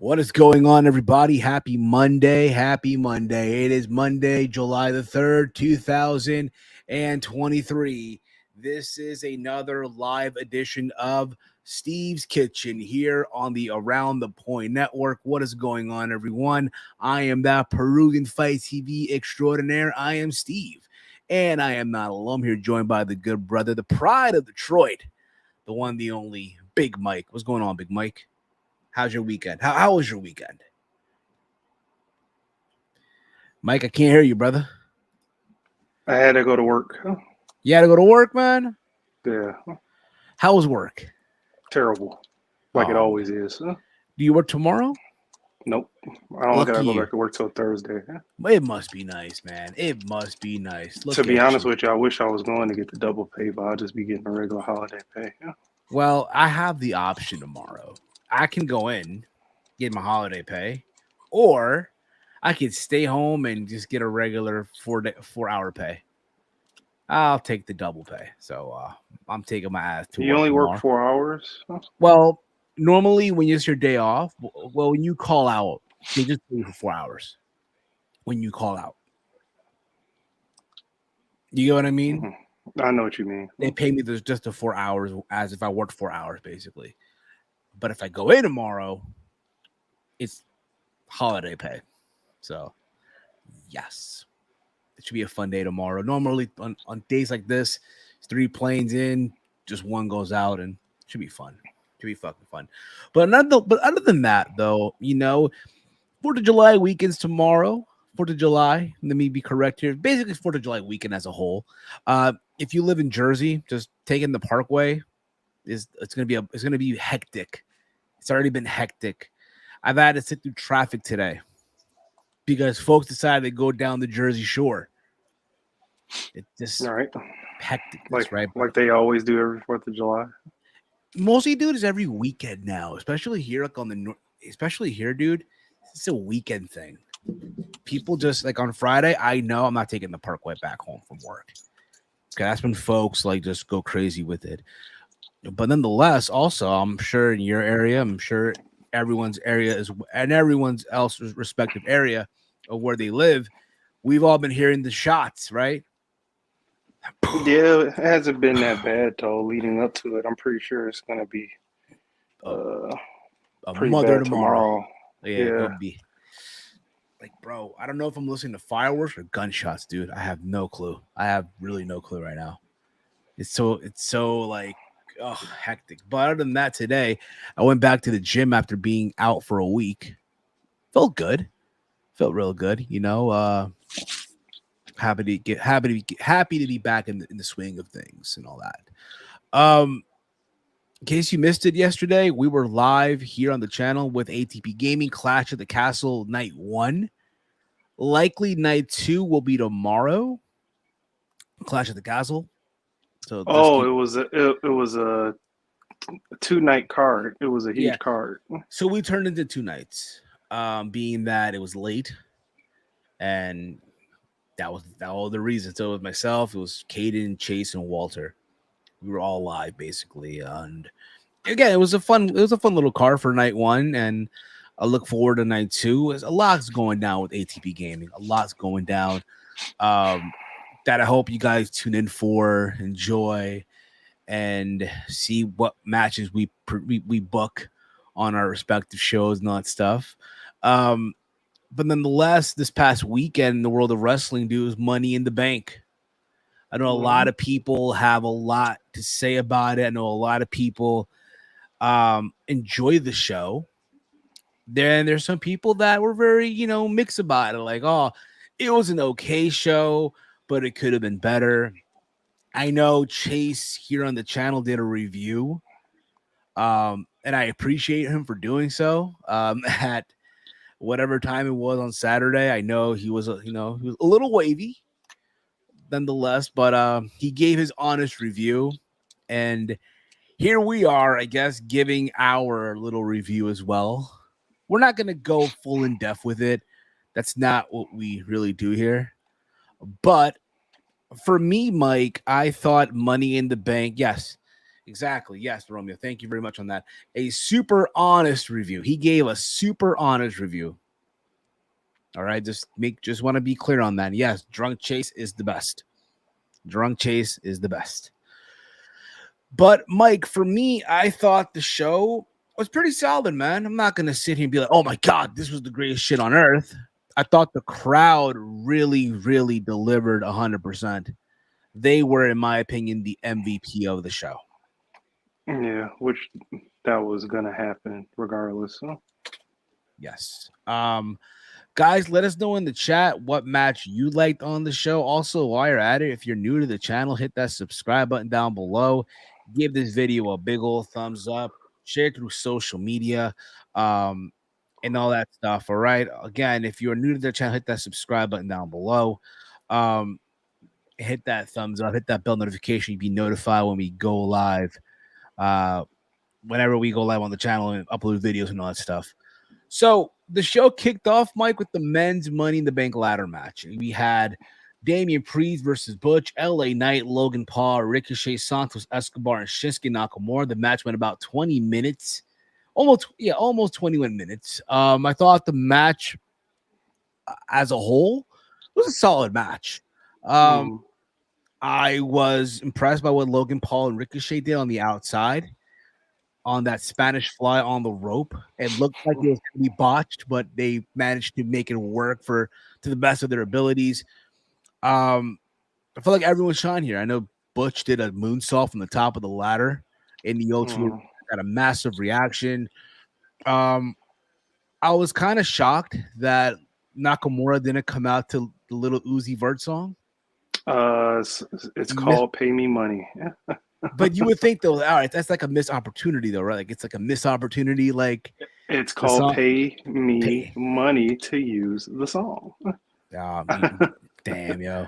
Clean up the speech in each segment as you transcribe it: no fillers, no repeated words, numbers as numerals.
What is going on, everybody? Happy Monday. Happy Monday. It is Monday, July the 3rd, 2023. This is another live edition of Steve's Kitchen here on the Around the Point Network. What is going on, everyone? I am that Peruvian Fight TV extraordinaire. I am Steve, and I am not alone. I'm here joined by the good brother, the pride of Detroit, the one, the only, Big Mike. What's going on, Big Mike? How's your weekend? How was your weekend? Mike, I can't hear you, brother. I had to go to work. You had to go to work, man? Yeah. How was work? Terrible. Like it always is. Do you work tomorrow? Nope. I don't Lucky gotta go you. back to work till Thursday. It must be nice, man. It must be nice. Look To be at honest you. with you, I wish I was going to get the double pay, but I'll just be getting a regular holiday pay. Well, I have the option tomorrow. I can go in, get my holiday pay, or I could stay home and just get a regular 4-hour pay. I'll take the double pay. So I'm taking my ass to work. You only tomorrow. work 4 hours? Well, normally when it's your day off, well, when you call out, they just pay you for 4 hours. When you call out, you get what I mean? Mm-hmm. I know what you mean. They pay me just the 4 hours as if I worked 4 hours, basically. But if I go in tomorrow, it's holiday pay. So, yes, it should be a fun day tomorrow. Normally on days like this, it's 3 planes in, just one goes out, and it should be fun. Should be fucking fun. But other than that, though, 4th of July weekend's tomorrow. 4th of July. Let me be correct here. Basically, 4th of July weekend as a whole. If you live in Jersey, just taking the Parkway it's gonna be hectic. It's already been hectic. I've had to sit through traffic today because folks decided to go down the Jersey Shore. It's just All right. hectic, Like right? Like they always do every 4th of July. Mostly, dude, is every weekend now, especially here, like on the north. Especially here, dude. It's a weekend thing. People just like on Friday. I know I'm not taking the Parkway back home from work. Okay, that's when folks like just go crazy with it. But nonetheless, also, I'm sure in your area, I'm sure everyone's area is, and everyone's else's respective area of where they live, we've all been hearing the shots, right? Yeah, it hasn't been that bad though. Leading up to it, I'm pretty sure it's gonna be A pretty mother bad tomorrow. Yeah, Yeah. it'll be like, bro, I don't know if I'm listening to fireworks or gunshots, dude. I have no clue. I have really no clue right now. It's so like, oh, hectic. But other than that, today I went back to the gym after being out for a week. Felt good. Felt real good. Happy to be back in the swing of things and all that. In case you missed it yesterday, we were live here on the channel with ATP Gaming Clash of the Castle Night 1. Likely Night 2 will be tomorrow. Clash of the Castle. So it was a 2-night card. It was a huge card. So we turned into 2 nights, being that it was late, and that was the reason. So it was myself, it was Caden, Chase, and Walter. We were all live basically, and again, it was a fun little card for night 1, and I look forward to night 2. A lot's going down with ATP Gaming. A lot's going down. That I hope you guys tune in for, enjoy, and see what matches we book on our respective shows and all that stuff. But nonetheless, this past weekend in the world of wrestling, dude, was Money in the Bank. I know a lot of people have a lot to say about it. I know a lot of people enjoy the show. Then there's some people that were very, mixed about it. Like, oh, it was an okay show, but it could have been better. I know Chase here on the channel did a review, and I appreciate him for doing so. At whatever time it was on Saturday, I know he was a little wavy, nonetheless, but he gave his honest review, and here we are, I guess, giving our little review as well. We're not going to go full in depth with it. That's not what we really do here. But for me, Mike, I thought Money in the Bank, yes, Exactly. Yes, Romeo. Thank you very much on that. A super honest review. He gave a super honest review. All right. Just want to be clear on that. Yes, Drunk Chase is the best. Drunk Chase is the best. But Mike, for me, I thought the show was pretty solid, man. I'm not gonna sit here and be like, oh my god, this was the greatest shit on earth. I thought the crowd really, really delivered 100%. They were, in my opinion, the MVP of the show. Yeah, which that was gonna happen regardless. So. Yes. Guys, let us know in the chat what match you liked on the show. Also, while you're at it, if you're new to the channel, hit that subscribe button down below. Give this video a big old thumbs up. Share it through social media, and all that stuff. All right. Again, if you're new to the channel, hit that subscribe button down below. Hit that thumbs up. Hit that bell notification. You'll be notified when we go live. Whenever we go live on the channel and upload videos and all that stuff. So the show kicked off, Mike, with the men's Money in the Bank ladder match. We had Damian Priest versus Butch, LA Knight, Logan Paul, Ricochet, Santos Escobar, and Shinsuke Nakamura. The match went about 20 minutes, almost 21 minutes. I thought the match as a whole was a solid match. I was impressed by what Logan Paul and Ricochet did on the outside. On that Spanish fly on the rope. It looked like it was going to be botched, but they managed to make it work to the best of their abilities. I feel like everyone shine here. I know Butch did a moonsault from the top of the ladder in the O2. Got a massive reaction. I was kind of shocked that Nakamura didn't come out to the Little Uzi Vert song. It's called "Pay Me Money." But you would think though, all right, that's like a missed opportunity though, right? Like it's like a missed opportunity. Like it's called "Pay Me Money" to use the song. Damn, yo.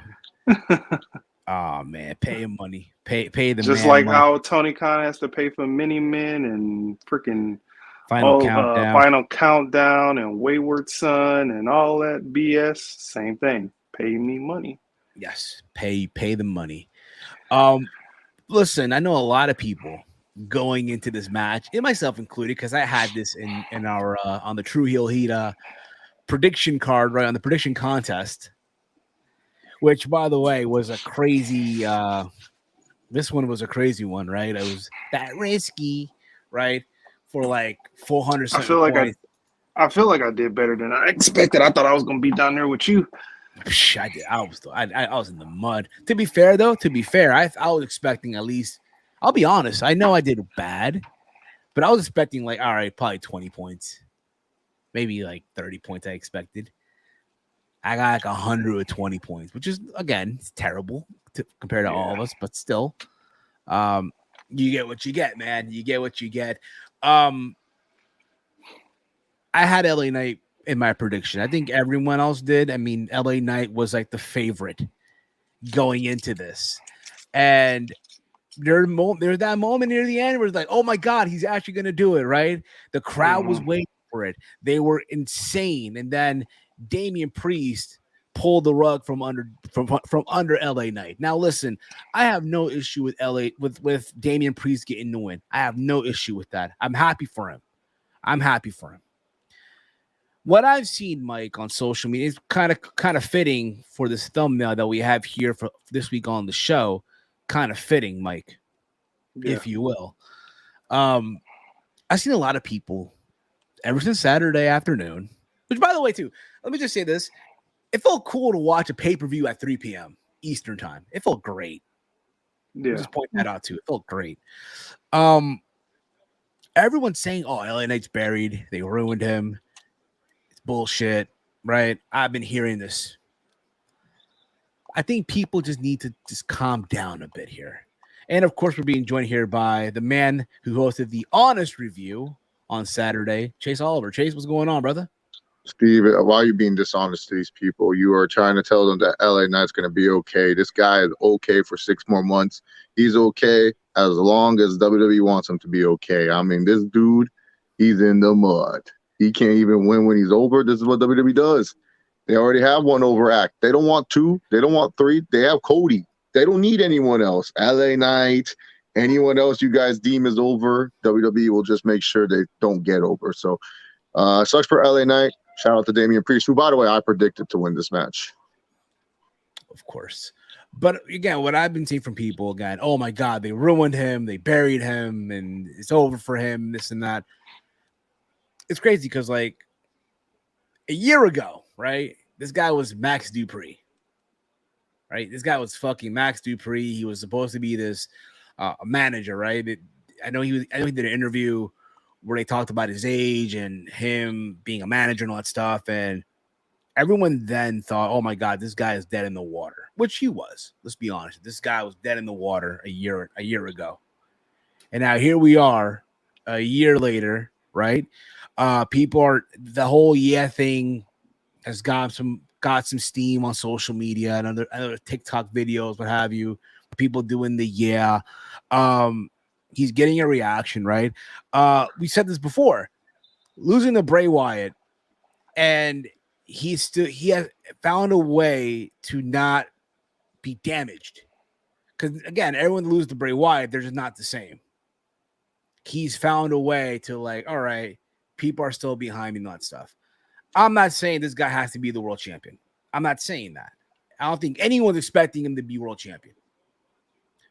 Oh man, pay him money. Pay the just man like money. how Tony Khan has to pay for Mini Men and freaking Final Countdown and Wayward Son and all that BS. Same thing. Pay me money. Yes, pay the money. Listen, I know a lot of people going into this match, and myself included, because I had this in our on the True Heel Heat prediction card, right, on the prediction contest, which by the way was a crazy this one was a crazy one, right? It was that risky, right? For like 400 I feel like I did better than I expected. I thought I was gonna be down there with you. I did. I was in the mud. To be fair, I was expecting at least. I'll be honest. I know I did bad, but I was expecting like, all right, probably 20 points, maybe like 30 points. I expected. I got like 120 points, which is again it's terrible compared to all of us, but still, you get what you get, man. You get what you get. I had LA Knight in my prediction. I think everyone else did. I mean, LA Knight was like the favorite going into this. And there's that moment near the end where it's like, oh my God, he's actually going to do it, right? The crowd was waiting for it. They were insane. And then Damian Priest pulled the rug from under LA Knight. Now, listen, I have no issue with with Damian Priest getting the win. I have no issue with that. I'm happy for him. What I've seen, Mike, on social media is kind of fitting for this thumbnail that we have here for this week on the show. Kind of fitting, Mike, if you will. I've seen a lot of people ever since Saturday afternoon, which, by the way, too, let me just say this. It felt cool to watch a pay-per-view at 3 p.m. Eastern time. It felt great. Yeah. Just point that out, too. It felt great. Everyone's saying, oh, LA Knight's buried. They ruined him. Bullshit, right? I've been hearing this. I think people just need to just calm down a bit here. And of course, we're being joined here by the man who hosted the Honest Review on Saturday, Chase Oliver. Chase, what's going on, brother? Steve, why are you being dishonest to these people? You are trying to tell them that LA Knight's going to be okay. This guy is okay for 6 more months. He's okay as long as WWE wants him to be okay. I mean, this dude, he's in the mud. He can't even win when he's over. This is what WWE does. They already have one overact. They don't want 2. They don't want 3. They have Cody. They don't need anyone else. LA Knight, Anyone else you guys deem is over, WWE will just make sure they don't get over. So sucks for LA Knight. Shout out to Damian Priest, who, by the way, I predicted to win this match. Of course. But again, what I've been seeing from people again, oh my God, they ruined him, they buried him, and it's over for him, this and that. It's crazy because like a year ago, right? This guy was Max Dupree. Right? This guy was fucking Max Dupree. He was supposed to be this manager, right? I know he did an interview where they talked about his age and him being a manager and all that stuff. And everyone then thought, oh my God, this guy is dead in the water, which he was. Let's be honest. This guy was dead in the water a year ago. And now here we are a year later, right? People are, the whole thing has got some steam on social media and other TikTok videos, what have you. People doing the he's getting a reaction, right? We said this before, losing to Bray Wyatt, and he has found a way to not be damaged. Because again, everyone loses to Bray Wyatt, they're just not the same. He's found a way to like, all right, people are still behind me and all that stuff. I'm not saying this guy has to be the world champion. I'm not saying that. I don't think anyone's expecting him to be world champion.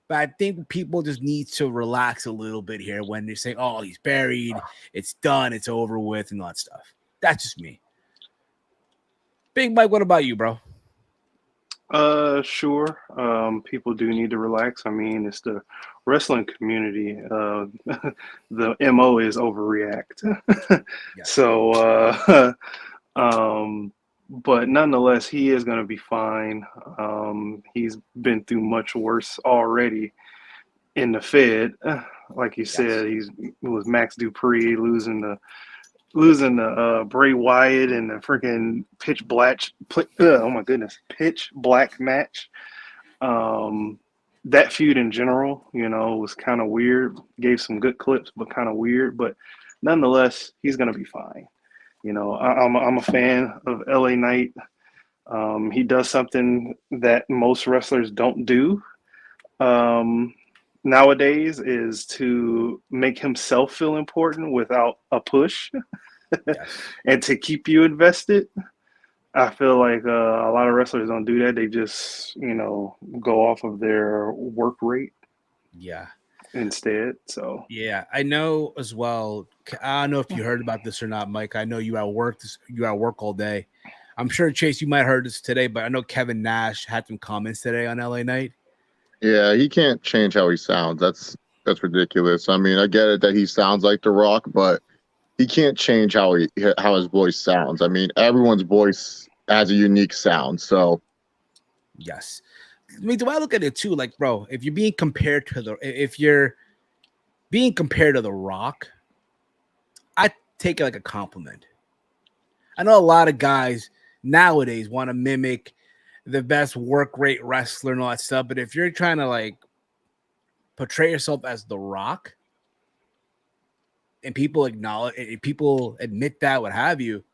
But I think people just need to relax a little bit here when they say, oh, he's buried, it's done, it's over with, and all that stuff. That's just me. Big Mike, what about you, bro? Sure. People do need to relax. I mean, it's the wrestling community. The MO is overreact. Yeah. So, but nonetheless, he is going to be fine. He's been through much worse already in the Fed. Like you said, it was Max Dupree losing the Bray Wyatt and the freaking pitch black match. That feud in general, was kind of weird. Gave some good clips, but kind of weird. But nonetheless, he's gonna be fine. I'm a fan of LA Knight. He does something that most wrestlers don't do nowadays, is to make himself feel important without a push. And to keep you invested. I feel like a lot of wrestlers don't do that. They just, go off of their work rate. Yeah. Instead. So yeah, I know as well. I don't know if you heard about this or not, Mike. I know you at work. You at work all day. I'm sure Chase, you might have heard this today, but I know Kevin Nash had some comments today on LA Knight. Yeah, he can't change how he sounds. That's ridiculous. I mean, I get it that he sounds like The Rock, but he can't change how his voice sounds. I mean, everyone's voice has a unique sound. So, yes. I mean, do I look at it too? Like, bro, if you're being compared to The Rock, I take it like a compliment. I know a lot of guys nowadays want to mimic the best work rate wrestler and all that stuff, but if you're trying to like portray yourself as The Rock, and people admit that, what have you,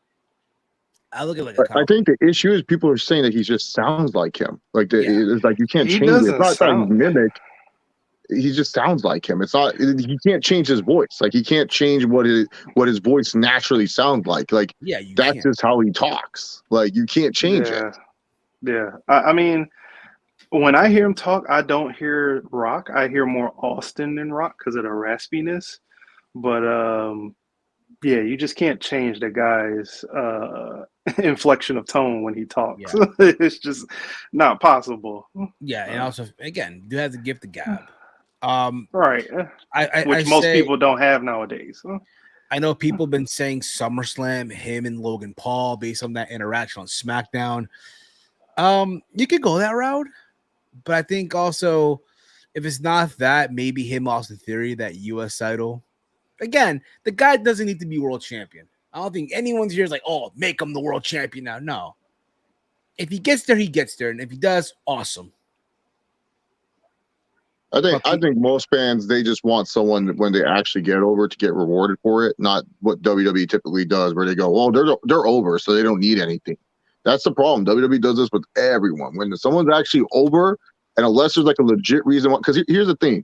I look at it like I think the issue is people are saying that he just sounds like him. Like it's like you can't change it. It's not that he's mimic. He just sounds like him. It's not. He can't change his voice. Like he can't change what his voice naturally sounds like. Like that's just how he talks. Like you can't change it. Yeah. I mean, when I hear him talk, I don't hear Rock. I hear more Austin than Rock because of the raspiness. But yeah, you just can't change the guy's inflection of tone when he talks. Yeah. It's just not possible. Yeah, and also again, you have the gift of gab. Right. Which most people don't have nowadays. I know people have been saying SummerSlam, him and Logan Paul, based on that interaction on SmackDown. You could go that route, but I think also if it's not that, maybe him Austin Theory, that US title. Again, the guy doesn't need to be world champion. I don't think anyone's here is like, oh, make him the world champion now. No. If he gets there, he gets there. And if he does, awesome. I think most fans, they just want someone when they actually get over to get rewarded for it, not what WWE typically does, where they go, well, they're over, so they don't need anything. That's the problem. WWE does this with everyone. When someone's actually over, and unless there's like a legit reason, because here's the thing.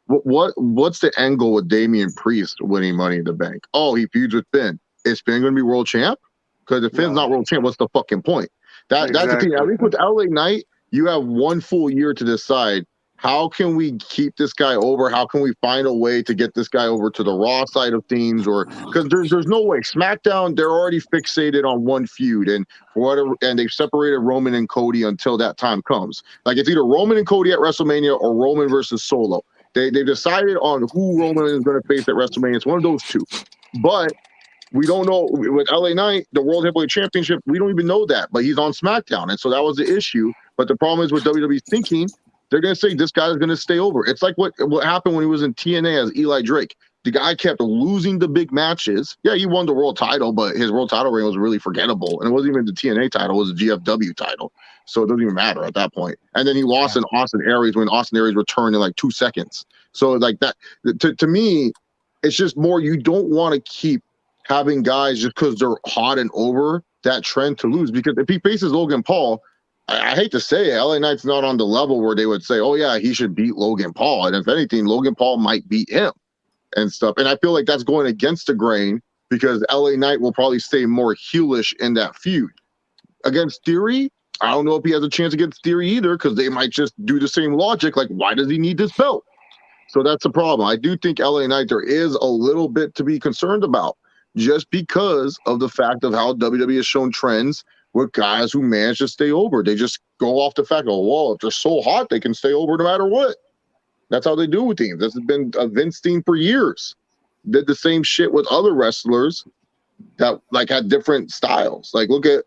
what's the angle with Damian Priest winning Money in the Bank? Oh, he feuds with Finn. Is Finn going to be world champ? Because if Finn's not world champ, what's the fucking point? That's the thing. At least with LA Knight, you have one full year to decide, how can we keep this guy over? How can we find a way to get this guy over to the Raw side of things? Or because there's no way. SmackDown, they're already fixated on one feud, and for whatever, and they've separated Roman and Cody until that time comes. Like, it's either Roman and Cody at WrestleMania or Roman versus Solo. They've decided on who Roman is going to face at WrestleMania. It's one of those two. But we don't know with LA Knight, the World Heavyweight Championship. We don't even know that, but he's on SmackDown, and so that was the issue. But the problem is with WWE thinking, they're going to say this guy is going to stay over. It's like what happened when he was in TNA as Eli Drake. The guy kept losing the big matches. Yeah, he won the world title, but his world title reign was really forgettable. And it wasn't even the TNA title, it was the GFW title. So it doesn't even matter at that point. And then he lost in Austin Aries when Austin Aries returned in like 2 seconds. So like that, to me, it's just more, you don't want to keep having guys just because they're hot and over that trend to lose. Because if he faces Logan Paul, I hate to say it, LA Knight's not on the level where they would say, oh, yeah, he should beat Logan Paul. And if anything, Logan Paul might beat him and stuff. And I feel like that's going against the grain because LA Knight will probably stay more heelish in that feud. Against Theory, I don't know if he has a chance against Theory either because they might just do the same logic. Like, why does he need this belt? So that's the problem. I do think LA Knight, there is a little bit to be concerned about just because of the fact of how WWE has shown trends with guys who manage to stay over. They just go off the fact, oh, well, if they're so hot, they can stay over no matter what. That's how they do with teams. This has been a Vince theme for years. Did the same shit with other wrestlers that like had different styles. Like look at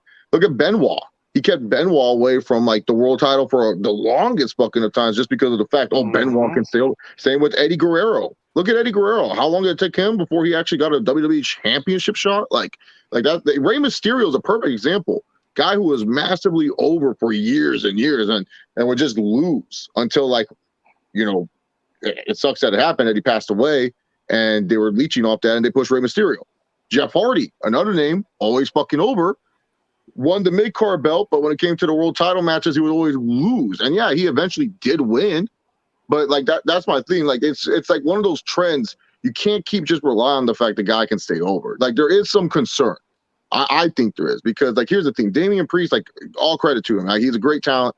Benoit. He kept Benoit away from like the world title for the longest fucking of times just because of the fact, oh, Benoit can stay over. Same with Eddie Guerrero. Look at Eddie Guerrero. How long did it take him before he actually got a WWE championship shot? Like that. Rey Mysterio is a perfect example. Guy who was massively over for years and years and would just lose until like, you know, it sucks that it happened that he passed away and they were leeching off that and they pushed Rey Mysterio. Jeff Hardy, another name, always fucking over, won the mid-card belt, but when it came to the world title matches, he would always lose. And yeah, he eventually did win, but like that's my thing. Like it's like one of those trends. You can't keep just relying on the fact the guy can stay over. Like there is some concern. I think there is because like here's the thing. Damian Priest, like all credit to him. Like, he's a great talent.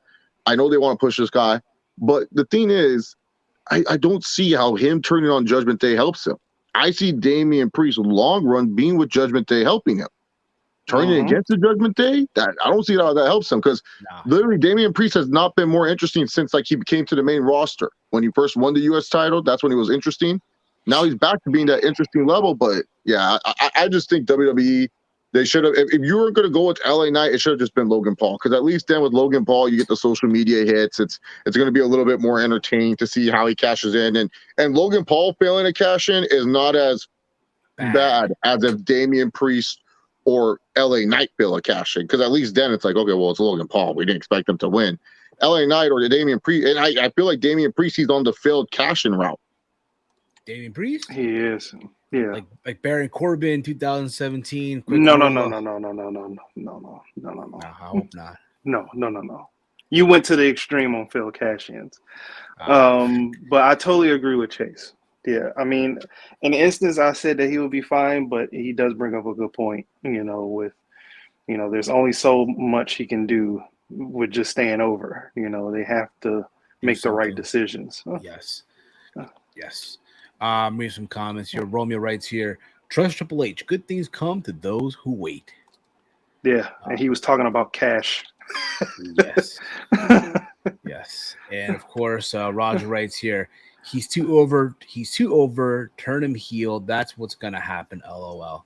I know they want to push this guy, but the thing is, I don't see how him turning on Judgment Day helps him. I see Damian Priest long run being with Judgment Day helping him. Turning against the Judgment Day, that I don't see how that helps him because literally Damian Priest has not been more interesting since like he came to the main roster. When he first won the U.S. title, that's when he was interesting. Now he's back to being that interesting level. But yeah, I just think WWE, they should have. If you were going to go with LA Knight, it should have just been Logan Paul because at least then with Logan Paul, you get the social media hits. It's going to be a little bit more entertaining to see how he cashes in. And Logan Paul failing to cash in is not as bad as if Damian Priest or LA Knight fail a cash in because at least then it's like, okay, well, it's Logan Paul. We didn't expect him to win. LA Knight or the Damian Priest, and I feel like Damian Priest, he's on the failed cash-in route. Damian Priest? He is. Yeah. Like Baron Corbin 2017. No. I hope not. No. You went to the extreme on failed cash-ins. But I totally agree with Chase. Yeah, I mean, in the instance, I said that he would be fine, but he does bring up a good point, there's only so much he can do with just staying over. They have to make the right decisions. Yes. Read some comments here. Romeo writes here, trust Triple H. Good things come to those who wait. Yeah, and he was talking about cash. Yes. Yes. And, of course, Roger writes here, He's too over. Turn him heel. That's what's gonna happen. LOL.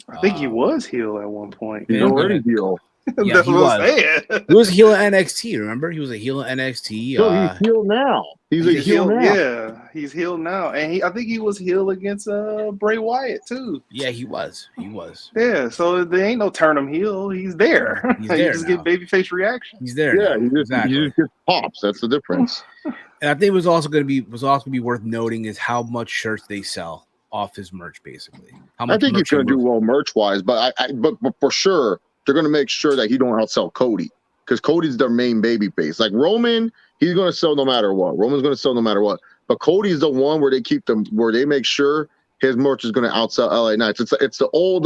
I think he was heel at one point. He's already heel. Yeah, That's he what was. I'm saying. He was a heel at NXT. Remember, he was a heel at NXT. So he's heel now. He's a heel now. Yeah, he's heel now, and I think he was heel against Bray Wyatt too. Yeah, he was. Yeah, so there ain't no turn him heel. He's there. He's there. You just get babyface reaction. He's there. Yeah, now. he just gets pops. That's the difference. And I think it was also going to be worth noting is how much shirts they sell off his merch, basically. How much I think he's going to do well merch wise, but but for sure they're going to make sure that he don't outsell Cody because Cody's their main baby face. Like Roman, he's going to sell no matter what. Roman's going to sell no matter what. But Cody's the one where they make sure his merch is going to outsell LA Knights. It's the old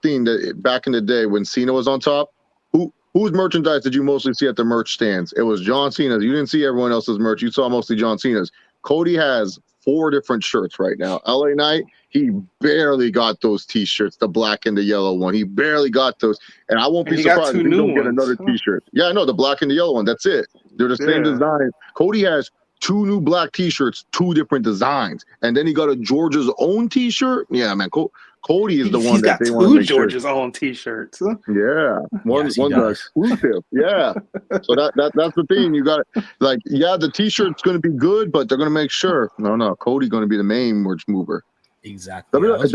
thing that back in the day when Cena was on top. Whose merchandise did you mostly see at the merch stands? It was John Cena's. You didn't see everyone else's merch. You saw mostly John Cena's. Cody has 4 different shirts right now. LA Knight, he barely got those T-shirts, the black and the yellow one. He barely got those, and I won't be surprised if he don't get another T-shirt. Yeah, I know the black and the yellow one. That's it. They're the same design. Cody has 2 new black T-shirts, 2 different designs, and then he got a Georgia's own T-shirt. Yeah, man, Cody is the one that they want to make sure. He's got 2 Georgia's own T-shirts. Huh? Yeah, one's exclusive. Yeah, so that's the thing. You got the T-shirt's going to be good, but they're going to make sure. No, Cody's going to be the main merch mover. Exactly. Unless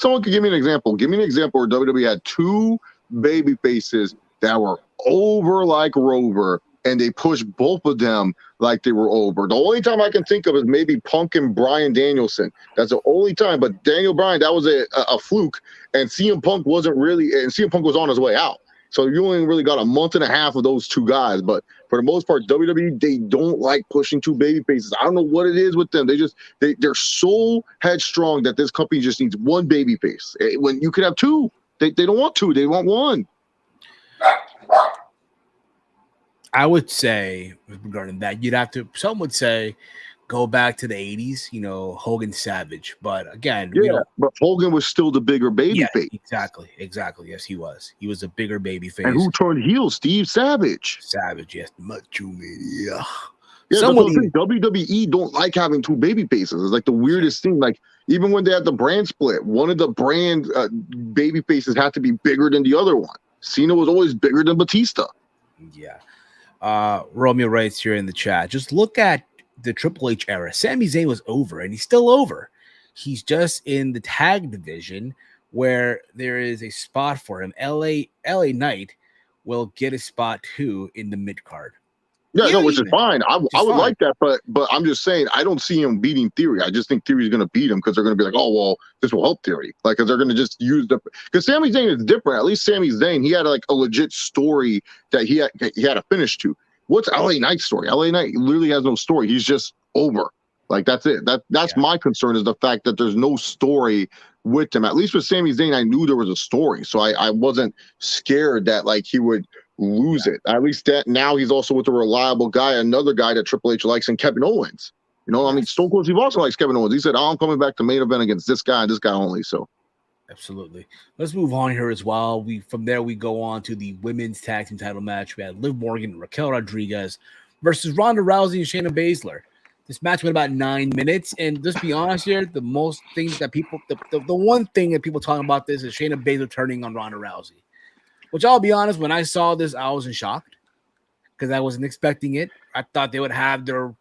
someone could give me an example. Give me an example where WWE had 2 baby faces that were over like Rover, and they pushed both of them like they were over. The only time I can think of is maybe Punk and Bryan Danielson. That's the only time. But Daniel Bryan, that was a fluke, and CM Punk wasn't really, and CM Punk was on his way out. So you only really got a month and a half of those 2 guys. But for the most part, WWE, they don't like pushing 2 baby faces. I don't know what it is with them. They're so headstrong that this company just needs 1 baby face. When you could have 2, they don't want 2. They want 1. I would say regarding that, some would say go back to the 80s, Hogan Savage. But again, but Hogan was still the bigger baby face. Exactly. Yes, he was. He was a bigger baby face. And who turned heel? Steve Savage. Savage, yes. Macho Mania. Yeah, WWE don't like having 2 baby faces. It's like the weirdest thing. Like even when they had the brand split, one of the brand baby faces had to be bigger than the other one. Cena was always bigger than Batista. Yeah. Romeo writes here in the chat, just look at the Triple H era. Sami Zayn was over, and he's still over. He's just in the tag division where there is a spot for him. LA Knight will get a spot too in the mid card. Yeah, which is fine. I would like that, but I'm just saying I don't see him beating Theory. I just think Theory's going to beat him because they're going to be like, oh well, this will help Theory, because they're going to just use because Sami Zayn is different. At least Sami Zayn, he had a legit story that he had a finish to. What's LA Knight's story? LA Knight literally has no story. He's just over. Like that's it. That's my concern, is the fact that there's no story with him. At least with Sami Zayn, I knew there was a story, so I wasn't scared that he would lose it. At least that now he's also with a reliable guy, another guy that Triple H likes, and Kevin Owens. I mean, Stone Cold Steve Austin likes Kevin Owens. He said, I'm coming back to main event against this guy and this guy only. So absolutely. Let's move on here as well. From there we go on to the women's tag team title match. We had Liv Morgan and Raquel Rodriguez versus Ronda Rousey and Shayna Baszler. This match went about 9 minutes, and just be honest here, the one thing that people talking about this is Shayna Baszler turning on Ronda Rousey. Which I'll be honest, when I saw this, I was in shock because I wasn't expecting it. I thought they would have their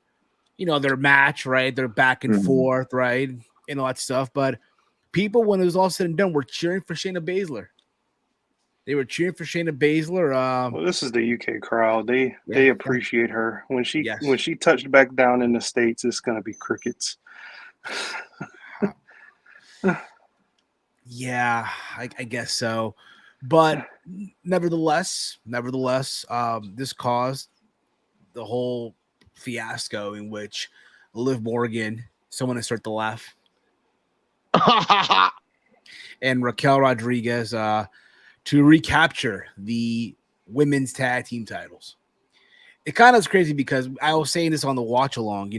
match, right? Their back and forth, right? And all that stuff. But people, when it was all said and done, were cheering for Shayna Baszler. They were cheering for Shayna Baszler. Well, this is the UK crowd. They appreciate her. When she touched back down in the States, it's going to be crickets. Yeah, I guess so. But nevertheless, this caused the whole fiasco in which Liv Morgan, someone to start to laugh, and Raquel Rodriguez to recapture the women's tag team titles. It kind of is crazy because I was saying this on the watch along,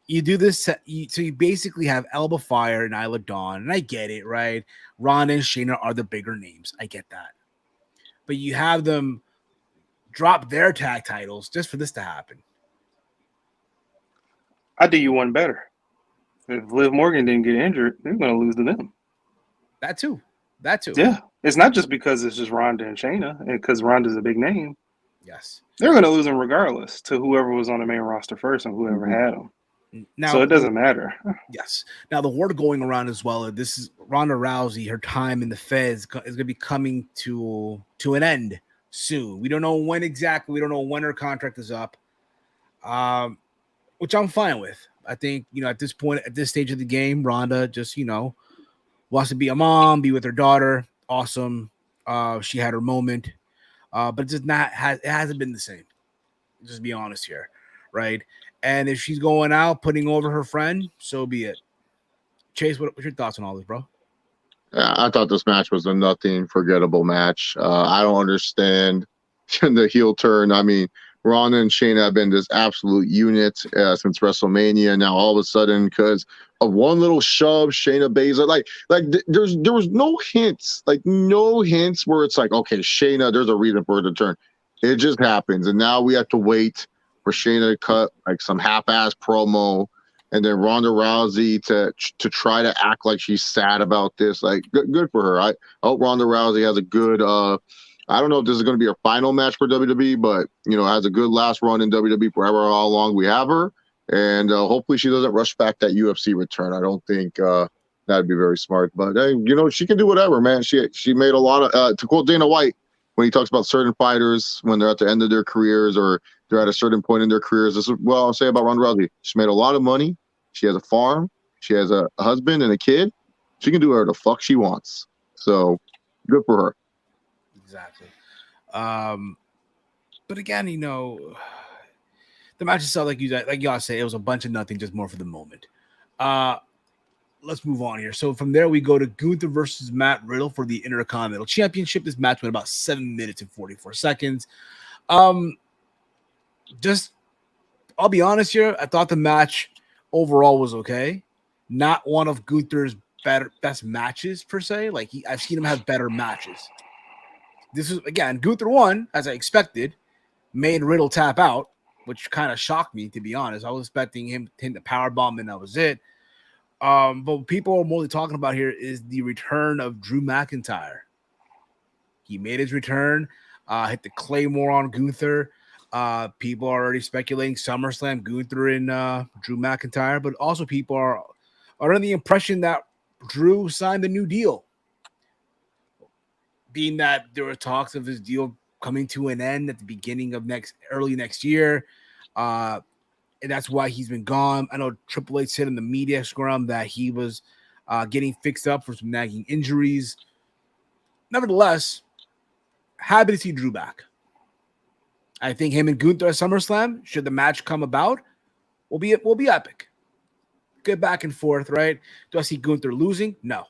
you do this, so you basically have Elba Fire and Isla Dawn, and I get it, right? Ronda and Shayna are the bigger names. I get that. But you have them drop their tag titles just for this to happen. I do you one better. If Liv Morgan didn't get injured, they're going to lose to them. That too. Yeah. It's not just because it's just Ronda and Shayna, because Ronda's a big name. Yes. They're going to lose them regardless to whoever was on the main roster first and whoever had them. Now, so it doesn't matter. Yes. Now, the word going around as well, this is Ronda Rousey, her time in the Feds is going to be coming to an end soon. We don't know when exactly. We don't know when her contract is up, which I'm fine with. I think, at this point, at this stage of the game, Ronda just, wants to be a mom, be with her daughter. Awesome. She had her moment, but it hasn't been the same. Just be honest here. right? And if she's going out putting over her friend, so be it. Chase, what's your thoughts on all this, bro? I thought this match was a nothing forgettable match. I don't understand the heel turn. I mean, Ronda and Shayna have been this absolute unit since WrestleMania. Now all of a sudden, because of one little shove, Shayna Baszler, there was no hints, no hints where it's like, okay, Shayna, there's a reason for her to turn. It just happens, and now we have to wait for Shayna to cut like some half-ass promo, and then Ronda Rousey to try to act like she's sad about this. Like, good for her. I hope Ronda Rousey has a good. I don't know if this is going to be her final match for WWE, but has a good last run in WWE forever how long we have her, and hopefully she doesn't rush back that UFC return. I don't think that'd be very smart. But hey, she can do whatever, man. She made a lot of. To quote Dana White when he talks about certain fighters when they're at the end of their careers or they're at a certain point in their careers. This is what I'll say about Ronda Rousey. She made a lot of money. She has a farm. She has a husband and a kid. She can do whatever the fuck she wants. So good for her. Exactly. But again, the match itself, like y'all say, it was a bunch of nothing, just more for the moment. Let's move on here. So from there, we go to Gunther versus Matt Riddle for the Intercontinental Championship. This match went about 7 minutes and 44 seconds. I'll be honest here. I thought the match overall was okay. Not one of Gunther's best matches per se. Like I've seen him have better matches. This is again Gunther won as I expected. Made Riddle tap out, which kind of shocked me to be honest. I was expecting him to hit the power bomb and that was it. But what people are mostly talking about here is the return of Drew McIntyre. He made his return, hit the Claymore on Gunther. People are already speculating SummerSlam Gunther and Drew McIntyre, but also people are under the impression that Drew signed a new deal, being that there were talks of his deal coming to an end at the beginning of early next year. And that's why he's been gone. I know Triple H said in the media scrum that he was getting fixed up for some nagging injuries. Nevertheless, happy to see Drew back. I think him and Gunther at SummerSlam, should the match come about, will be epic. Good back and forth, right? Do I see Gunther losing? No.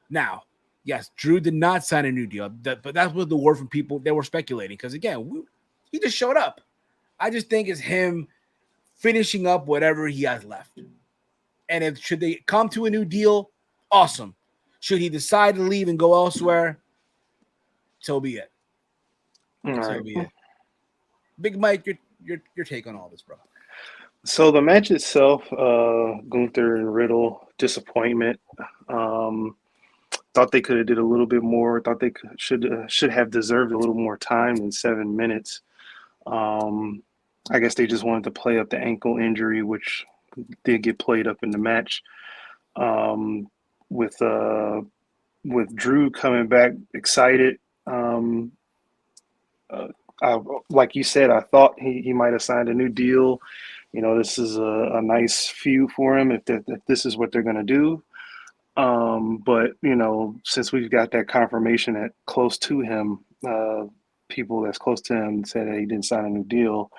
Now, yes, Drew did not sign a new deal, but that was the word from people that were speculating. Because again, he just showed up. I just think it's him finishing up whatever he has left. And should they come to a new deal, awesome. Should he decide to leave and go elsewhere, so be it. All So right. be it. Big Mike, your take on all this, bro. So the match itself, Gunther and Riddle, disappointment. Thought they could have did a little bit more. Thought they should have deserved a little more time than 7 minutes. I guess they just wanted to play up the ankle injury, which did get played up in the match. With Drew coming back excited. Like you said, I thought he might have signed a new deal. This is a nice feud for him if this is what they're going to do. But since we've got that confirmation that close to him, people that's close to him said that he didn't sign a new deal.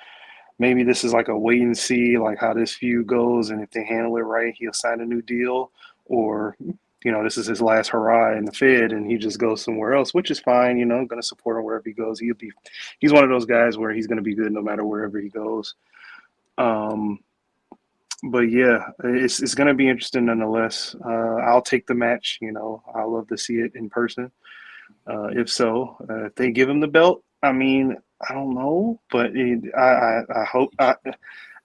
Maybe this is like a wait and see, like how this feud goes, and if they handle it right, he'll sign a new deal, or this is his last hurrah in the Fed, and he just goes somewhere else, which is fine. Going to support him wherever he goes. He's one of those guys where he's going to be good no matter wherever he goes. But yeah, it's going to be interesting nonetheless. I'll take the match. I'll love to see it in person. If so, if they give him the belt, I mean, I don't know, but I hope I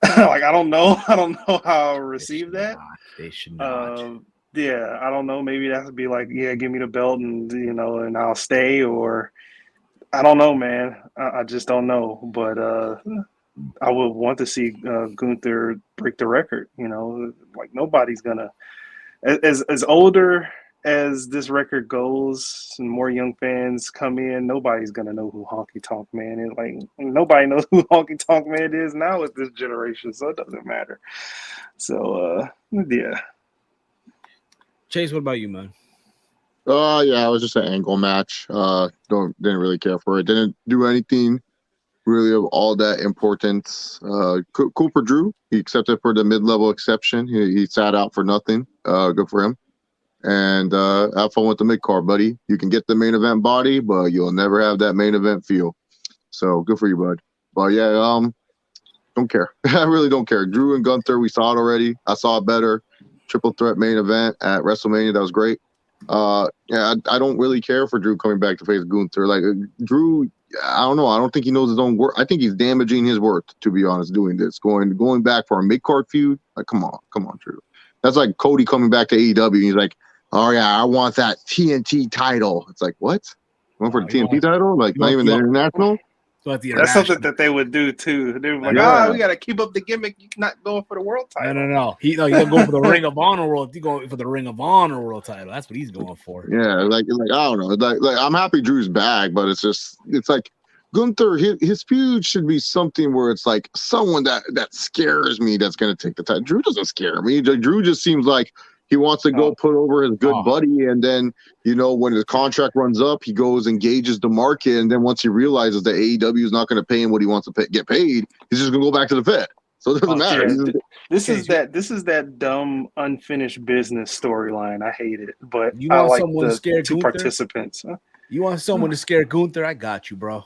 don't know. I don't know how I'll receive that. They should not. Yeah, I don't know. Maybe that would be like, yeah, give me the belt and and I'll stay, or I don't know, man. I just don't know. But I would want to see Gunther break the record. Like nobody's gonna as older as this record goes and more young fans come in, nobody's gonna know who Honky Tonk Man is. Like nobody knows who Honky Tonk Man is now with this generation, so it doesn't matter. So yeah. Chase, what about you, man? Yeah, it was just an angle match. Didn't really care for it. Didn't do anything really of all that importance. Cool for Drew. He accepted for the mid-level exception. He sat out for nothing. Good for him. And have fun with the mid-card, buddy. You can get the main event body, but you'll never have that main event feel. So good for you, bud. But yeah, don't care. I really don't care. Drew and Gunther, we saw it already. I saw it better. Triple threat main event at WrestleMania. That was great. Yeah, I don't really care for Drew coming back to face Gunther. Like Drew, I don't know. I don't think he knows his own worth. I think he's damaging his worth, to be honest, doing this. Going back for a mid-card feud. Like, come on, Drew. That's like Cody coming back to AEW. And he's like, oh yeah, I want that TNT title. It's like, what? You want for the TNT title? Like, not even the international? That's something that they would do too. They were like, we got to keep up the gimmick. You're not going for the world title. No. He's going for the Ring of Honor world. He's going for the Ring of Honor world title. That's what he's going for. Yeah, like I don't know. Like I'm happy Drew's back, but it's like Gunther. His feud should be something where it's like someone that scares me. That's going to take the title. Drew doesn't scare me. Drew just seems like he wants to go put over his good buddy, and then, when his contract runs up, he goes and gauges the market, and then once he realizes that AEW is not going to pay him what he wants to get paid, he's just going to go back to the Fed. So it doesn't matter. Yeah. This is that dumb unfinished business storyline. I hate it, but you want I like someone the to scare two Gunther? Participants. Huh? You want someone to scare Gunther? I got you, bro.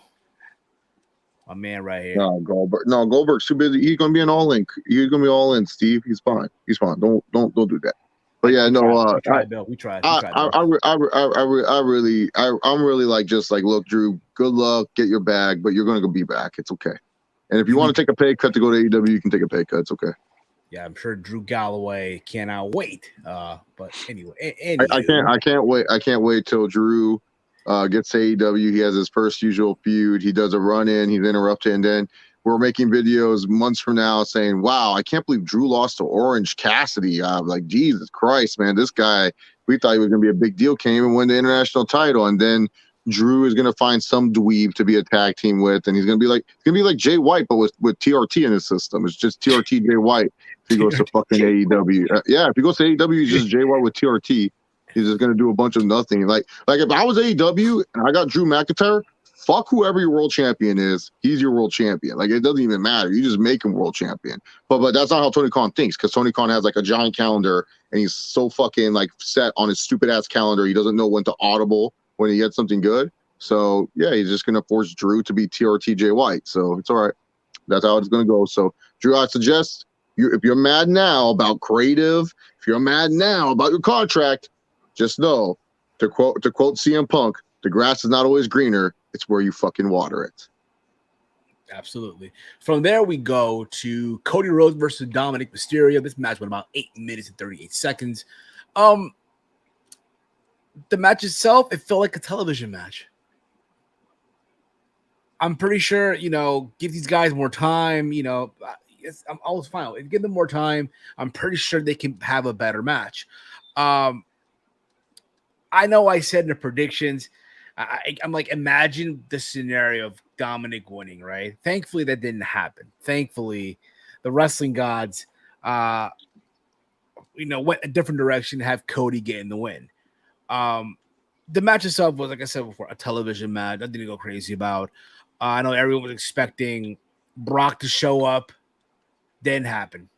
My man right here. No, Goldberg's too busy. He's going to be an all in. He's going to be all in, Steve. He's fine. Don't do that. But yeah, we tried, Bill. We tried. I'm really like, just like, look, Drew, good luck, get your bag, but you're gonna go be back. It's okay. And if you want to take a pay cut to go to AEW, you can take a pay cut. It's okay. Yeah, I'm sure Drew Galloway cannot wait. But anyway, I can't wait till Drew gets to AEW. He has his first usual feud. He does a run in. He's interrupted, and then we're making videos months from now saying, wow, I can't believe Drew lost to Orange Cassidy. Like, Jesus Christ, man, this guy, we thought he was going to be a big deal, can't even win the international title. And then Drew is going to find some dweeb to be a tag team with, and he's going to be like Jay White, but with TRT in his system. It's just TRT Jay White if he goes to fucking AEW. If he goes to AEW, he's just Jay White with TRT. He's just going to do a bunch of nothing. Like if I was AEW and I got Drew McIntyre, fuck whoever your world champion is. He's your world champion. Like, it doesn't even matter. You just make him world champion. But that's not how Tony Khan thinks, because Tony Khan has like a giant calendar, and he's so fucking like set on his stupid ass calendar. He doesn't know when to audible when he gets something good. So yeah, he's just gonna force Drew to be TRTJ White. So it's all right. That's how it's gonna go. So Drew, I suggest if you're mad now about creative, if you're mad now about your contract, just know, to quote CM Punk, the grass is not always greener. It's where you fucking water it. Absolutely. From there, we go to Cody Rhodes versus Dominic Mysterio. This match went about 8 minutes and 38 seconds. The match itself, it felt like a television match. I'm pretty sure, give these guys more time. I'm always fine. Give them more time. I'm pretty sure they can have a better match. I know I said in the predictions, I'm like, imagine the scenario of Dominic winning, right? Thankfully, that didn't happen. Thankfully, the wrestling gods, went a different direction to have Cody getting the win. The match itself was, like I said before, a television match. I didn't go crazy about. I know everyone was expecting Brock to show up. Didn't happen.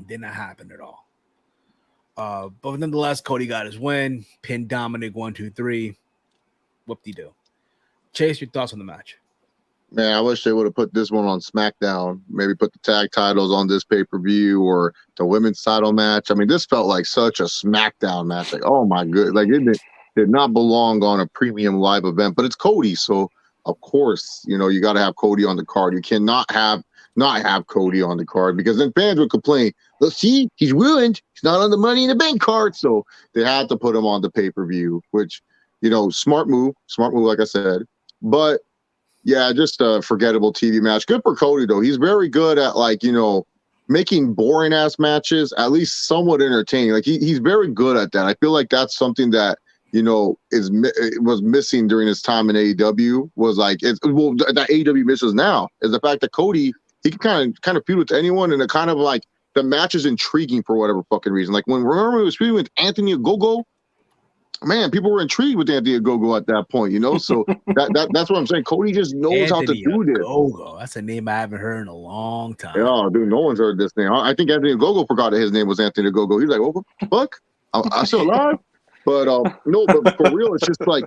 Did not happen at all. But nonetheless, Cody got his win. Pinned Dominic 1, 2, 3. Whoop-de-doo. Chase, your thoughts on the match? Man, I wish they would have put this one on SmackDown. Maybe put the tag titles on this pay-per-view or the women's title match. I mean, this felt like such a SmackDown match. Like, oh my good, like it did not belong on a premium live event. But it's Cody, so of course, you got to have Cody on the card. You cannot not have Cody on the card, because then fans would complain. Let's see, he's ruined. He's not on the Money in the Bank card, so they had to put him on the pay-per-view, which. Smart move, like I said. But, yeah, just a forgettable TV match. Good for Cody, though. He's very good at, making boring-ass matches at least somewhat entertaining. Like, he's very good at that. I feel like that's something that, was missing during his time in AEW, was that AEW misses now, is the fact that Cody, he can kind of feud with anyone, and it kind of, the match is intriguing for whatever fucking reason. Like, remember he was feuding with Anthony Ogogo? man, people were intrigued with Anthony Ogogo at that point, you know. So that's what I'm saying. Cody just knows how to Anthony do this. Ogogo. That's a name I haven't heard in a long time. Yeah, dude, no one's heard this name. I think Anthony Ogogo forgot that his name was Anthony Ogogo. He's like, "What the fuck? I'm still alive." But no, but for real, it's like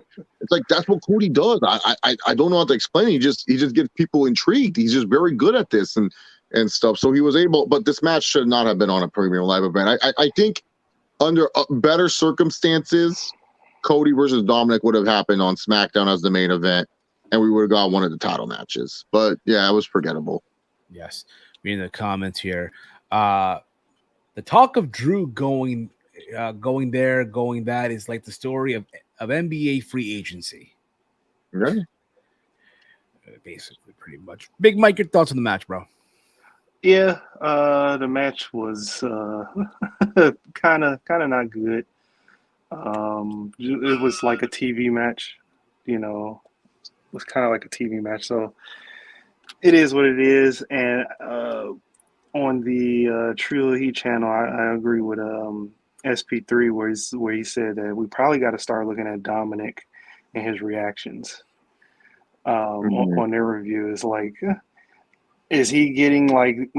that's what Cody does. I don't know how to explain it. He just gets people intrigued. He's just very good at this and stuff. So he was able, but this match should not have been on a premium live event. I think under better circumstances, Cody versus Dominic would have happened on SmackDown as the main event, and we would have got one of the title matches. But yeah, it was forgettable. Yes, reading the comments here. The talk of Drew going there, going that is like the story of NBA free agency. Yeah, basically, pretty much. Big Mike, your thoughts on the match, bro? Yeah, the match was kind of not good. It was like a TV match, you know. It was kind of like a TV match, so it is what it is. And on the True Heat channel, I agree with SP3 where he said that we probably got to start looking at Dominic and his reactions on their reviews. Like, is he getting like?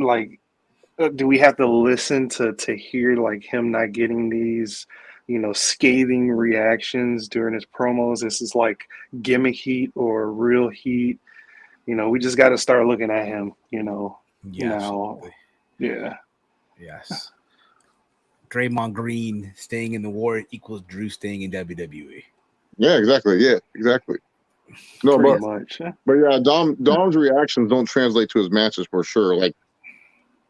Do we have to listen to hear like him not getting these, you know, scathing reactions during his promos? This is like gimmick heat or real heat. You know, we just got to start looking at him. You know, Yeah, now, absolutely. yeah, Yes. Draymond Green staying in the war equals Drew staying in WWE. yeah, exactly. Yeah, exactly. No, pretty much. But yeah, Dom's reactions don't translate to his matches for sure. Like,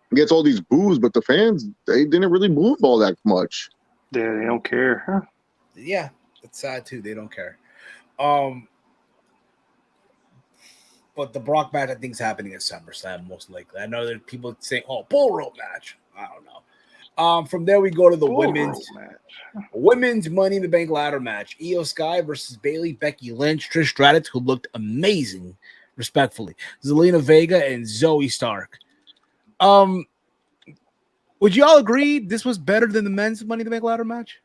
he gets all these boos, but the fans, they didn't really boo him all that much. Yeah, they don't care. Huh? Yeah, it's sad too. They don't care. But the Brock match, I think, is happening at SummerSlam most likely. I know there are people saying, "Oh, bull rope match." I don't know. From there, we go to the women's Money in the Bank ladder match: Io Sky versus Bayley, Becky Lynch, Trish Stratus, who looked amazing, respectfully, Zelina Vega, and Zoe Stark. Would you all agree this was better than the men's Money in the Bank ladder match?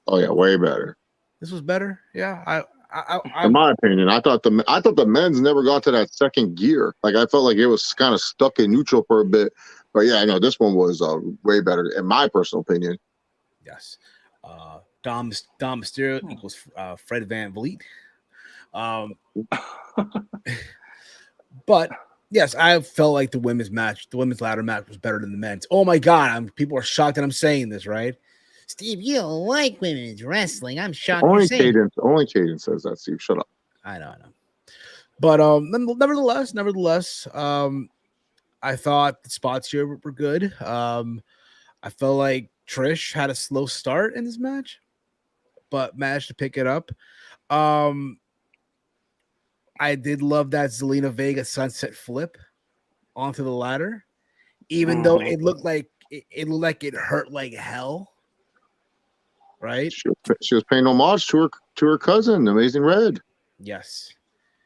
Oh yeah, way better. This was better. Yeah, in my opinion, I thought the men's never got to that second gear. Like, I felt like it was kind of stuck in neutral for a bit. But yeah, I know this one was way better in my personal opinion. Yes, Dom Mysterio equals Fred Van Vliet. But yes, I felt like the women's ladder match was better than the men's. Oh my god, people are shocked that I'm saying this, right? Steve, you don't like women's wrestling. I'm shocked. Only Caden says that, Steve. Shut up. I know. But nevertheless, I thought the spots here were good. I felt like Trish had a slow start in this match, but managed to pick it up. I did love that Zelina Vega sunset flip onto the ladder, even though it looked like it hurt like hell. Right? She was paying homage to her cousin, Amazing Red. Yes.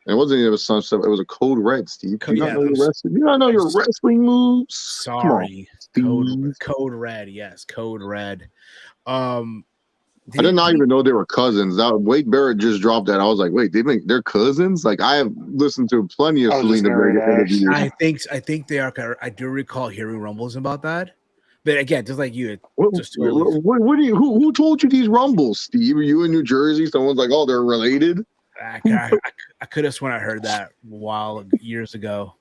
And it wasn't even a sunset. It was a code red, Steve. You don't know your wrestling. You don't know your wrestling moves. Sorry. Code red. Yes, code red. I did not even know they were cousins. Wade Barrett just dropped that. I was like, wait, they're cousins? Like, I have listened to plenty of Selena Vega interviews. I think they are. I do recall hearing rumbles about that. But again, just like you, who told you these rumbles, Steve? Are you in New Jersey? Someone's like, oh, they're related. I could have sworn I heard that years ago.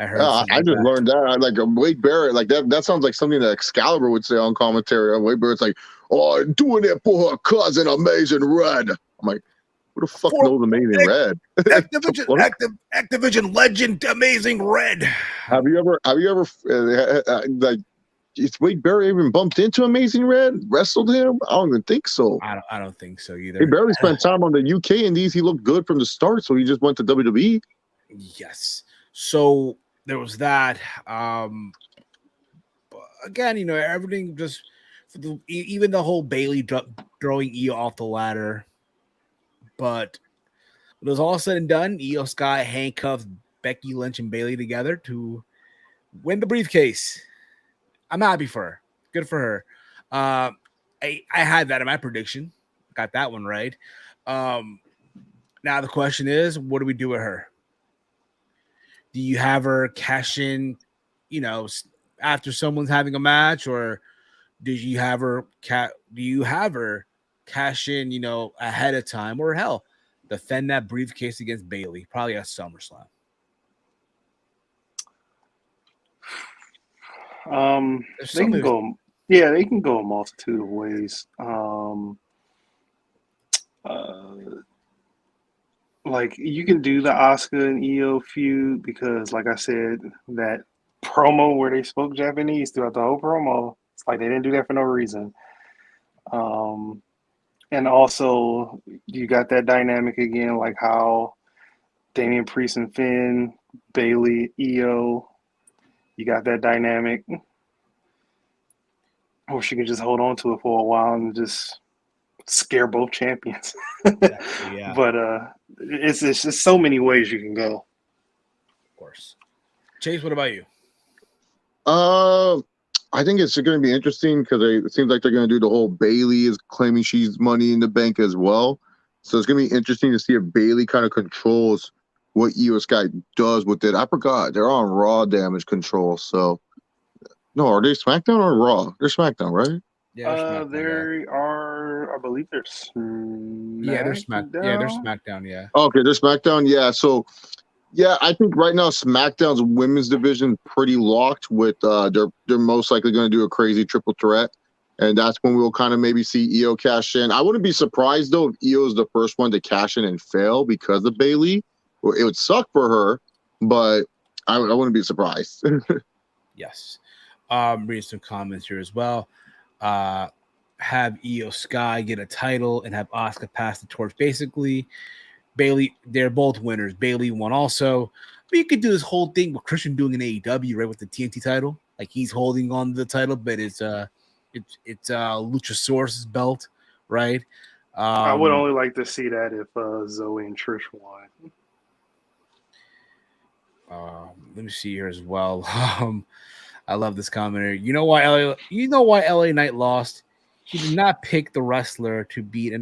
I heard. I just learned that. Like Wade Barrett, like that sounds like something that Excalibur would say on commentary. Wade Barrett's like, oh, doing it for her cousin, Amazing Red. I'm like, who the fuck knows Amazing Red? Activision legend, Amazing Red. Have you ever like? Is Wade Barrett even bumped into Amazing Red? Wrestled him? I don't even think so. I don't think so either. He barely spent time on the UK Indies. He looked good from the start, so he just went to WWE. Yes. So there was that. Again, everything just even the whole Bayley throwing Io off the ladder. But when it was all said and done, Io Sky handcuffed Becky Lynch and Bayley together to win the briefcase. I'm happy for her. Good for her. I had that in my prediction. got that one right. Now the question is, what do we do with her? Do you have her cash in, after someone's having a match, or do you have her cash in, ahead of time, or hell, defend that briefcase against Bailey, probably at SummerSlam? They can go. Yeah, they can go a multitude of ways. Like you can do the Asuka and Io feud because, like I said, that promo where they spoke Japanese throughout the whole promo, it's like they didn't do that for no reason. And also you got that dynamic again, like how Damian Priest and Finn, Bailey, Io, you got that dynamic. Or she can just hold on to it for a while and just scare both champions. Exactly, yeah. But it's just so many ways you can go. Of course. Chase, what about you? I think it's going to be interesting because it seems like they're going to do the whole Bailey is claiming she's money in the bank as well. So it's going to be interesting to see if Bailey kind of controls what Io Sky does with it. I forgot they're on Raw Damage Control. So no, are they SmackDown or Raw? They're SmackDown, right? Yeah, they are. I believe they're SmackDown. Yeah, they're SmackDown. Yeah. Okay, they're SmackDown. Yeah. So, yeah, I think right now SmackDown's women's division pretty locked with. They're most likely going to do a crazy triple threat, and that's when we'll kind of maybe see Io cash in. I wouldn't be surprised though if Io is the first one to cash in and fail because of Bailey. It would suck for her, but I wouldn't be surprised. Yes. Reading some comments here as well. Have Io Sky get a title and have Asuka pass the torch. Basically, Bailey, they're both winners. Bailey won also. But you could do this whole thing with Christian doing an AEW, right, with the TNT title. Like he's holding on to the title, but it's Luchasaurus's belt, right? I would only like to see that if Zoe and Trish won. Let me see here as well. I love this commenter. You know why LA Knight lost? He did not pick the wrestler to beat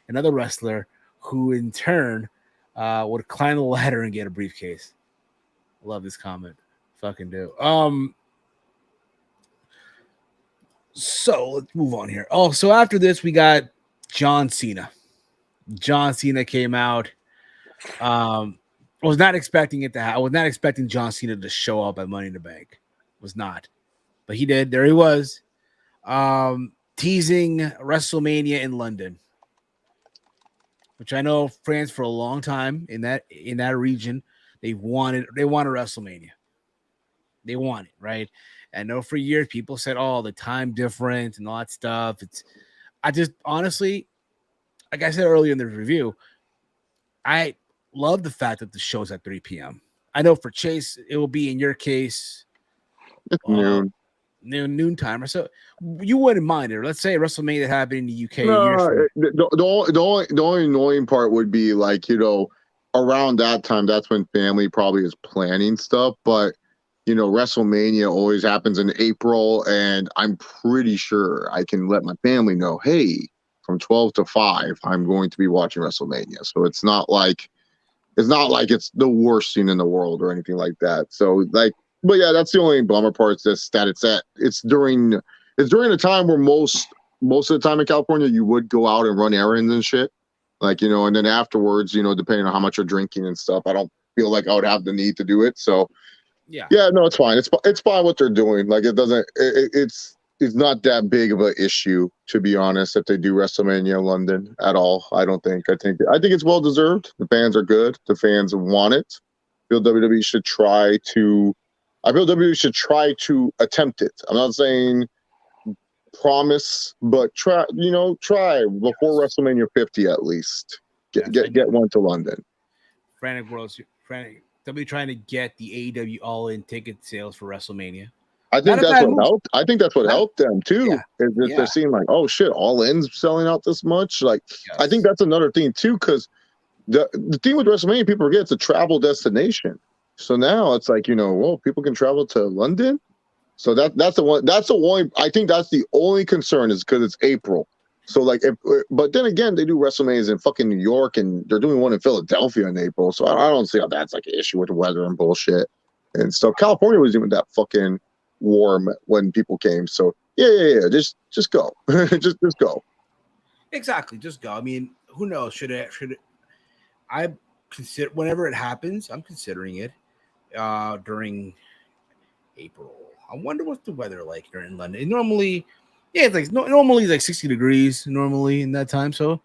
another wrestler who in turn would climb the ladder and get a briefcase. I love this comment. Fucking do. So let's move on here. Oh, so after this, we got John Cena. John Cena came out. I was not expecting it to happen. I was not expecting John Cena to show up at Money in the Bank. Was not, but he did. There he was, teasing WrestleMania in London, which I know fans for a long time in that region they wanted WrestleMania. They want it, right? And I know for years people said, "Oh, the time difference and all that stuff." I just honestly, like I said earlier in the review, I love the fact that the show's at 3 p.m. I know for Chase, it will be in your case. It's noon timer. So you wouldn't mind it. Let's say WrestleMania that happened in the UK. No, the only annoying part would be like, around that time, that's when family probably is planning stuff. But, WrestleMania always happens in April. And I'm pretty sure I can let my family know, hey, from 12 to 5, I'm going to be watching WrestleMania. So it's not like it's the worst scene in the world or anything like that. So but yeah, that's the only bummer part. Is that it's during a time where most of the time in California you would go out and run errands and shit, and then afterwards, depending on how much you're drinking and stuff, I don't feel like I would have the need to do it. So yeah, no, it's fine. It's fine what they're doing. Like it's not that big of an issue, to be honest, if they do WrestleMania in London at all. I think it's well deserved. The fans are good. The fans want it. I feel WWE should try to attempt it. I'm not saying promise, but try before WrestleMania 50 at least. Get one to London. Frantic WWE trying to get the AEW All-In ticket sales for WrestleMania. I think that's what helped. I think that's what helped them too. Yeah. They're seeing like, oh shit, All In's selling out this much. Like, yes. I think that's another thing too, because the thing with WrestleMania, people forget it's a travel destination. So now it's like, people can travel to London. So that's the one. That's the one. I think that's the only concern is because it's April. So like, but then again, they do WrestleManias in fucking New York, and they're doing one in Philadelphia in April. So I don't see how that's like an issue with the weather and bullshit and stuff. California was even that fucking warm when people came. So yeah. Just go, just go. Exactly, just go. I mean, who knows? Should it? I consider whenever it happens, I'm considering it during April. I wonder what's the weather like here in London. Normally, yeah, it's like normally it's like 60 degrees normally in that time. So,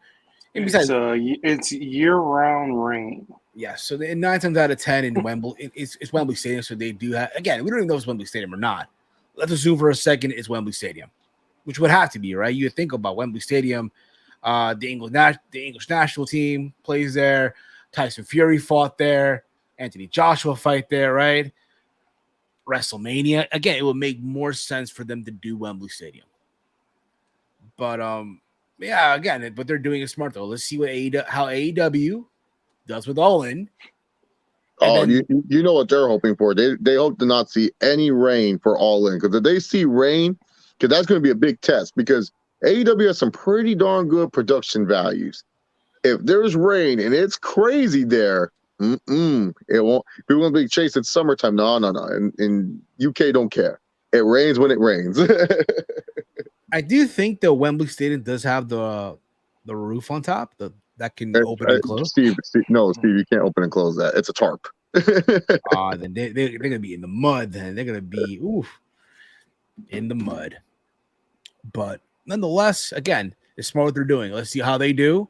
and besides, It's year-round rain. yeah. So 9 times out of 10 in Wembley, it's Wembley Stadium. So they do have, again, we don't even know if it's Wembley Stadium or not. Let's assume for a second it's Wembley Stadium, which would have to be, right. You would think about Wembley Stadium. The English national team plays there. Tyson Fury fought there. Anthony Joshua fight there, right? WrestleMania. Again, it would make more sense for them to do Wembley Stadium. But yeah, again, but they're doing it smart though. Let's see what how AEW does with All In. Oh, you know what they're hoping for? They hope to not see any rain for All In, because if they see rain, because that's going to be a big test, because AEW has some pretty darn good production values. If there's rain and it's crazy there, it won't. People won't be chasing summertime. No. In UK, don't care. It rains when it rains. I do think the Wembley Stadium does have the roof on top that can open and close. Steve, you can't open and close that. It's a tarp. Then they're gonna be in the mud. Then they're gonna be in the mud. But nonetheless, again, it's smart what they're doing. Let's see how they do,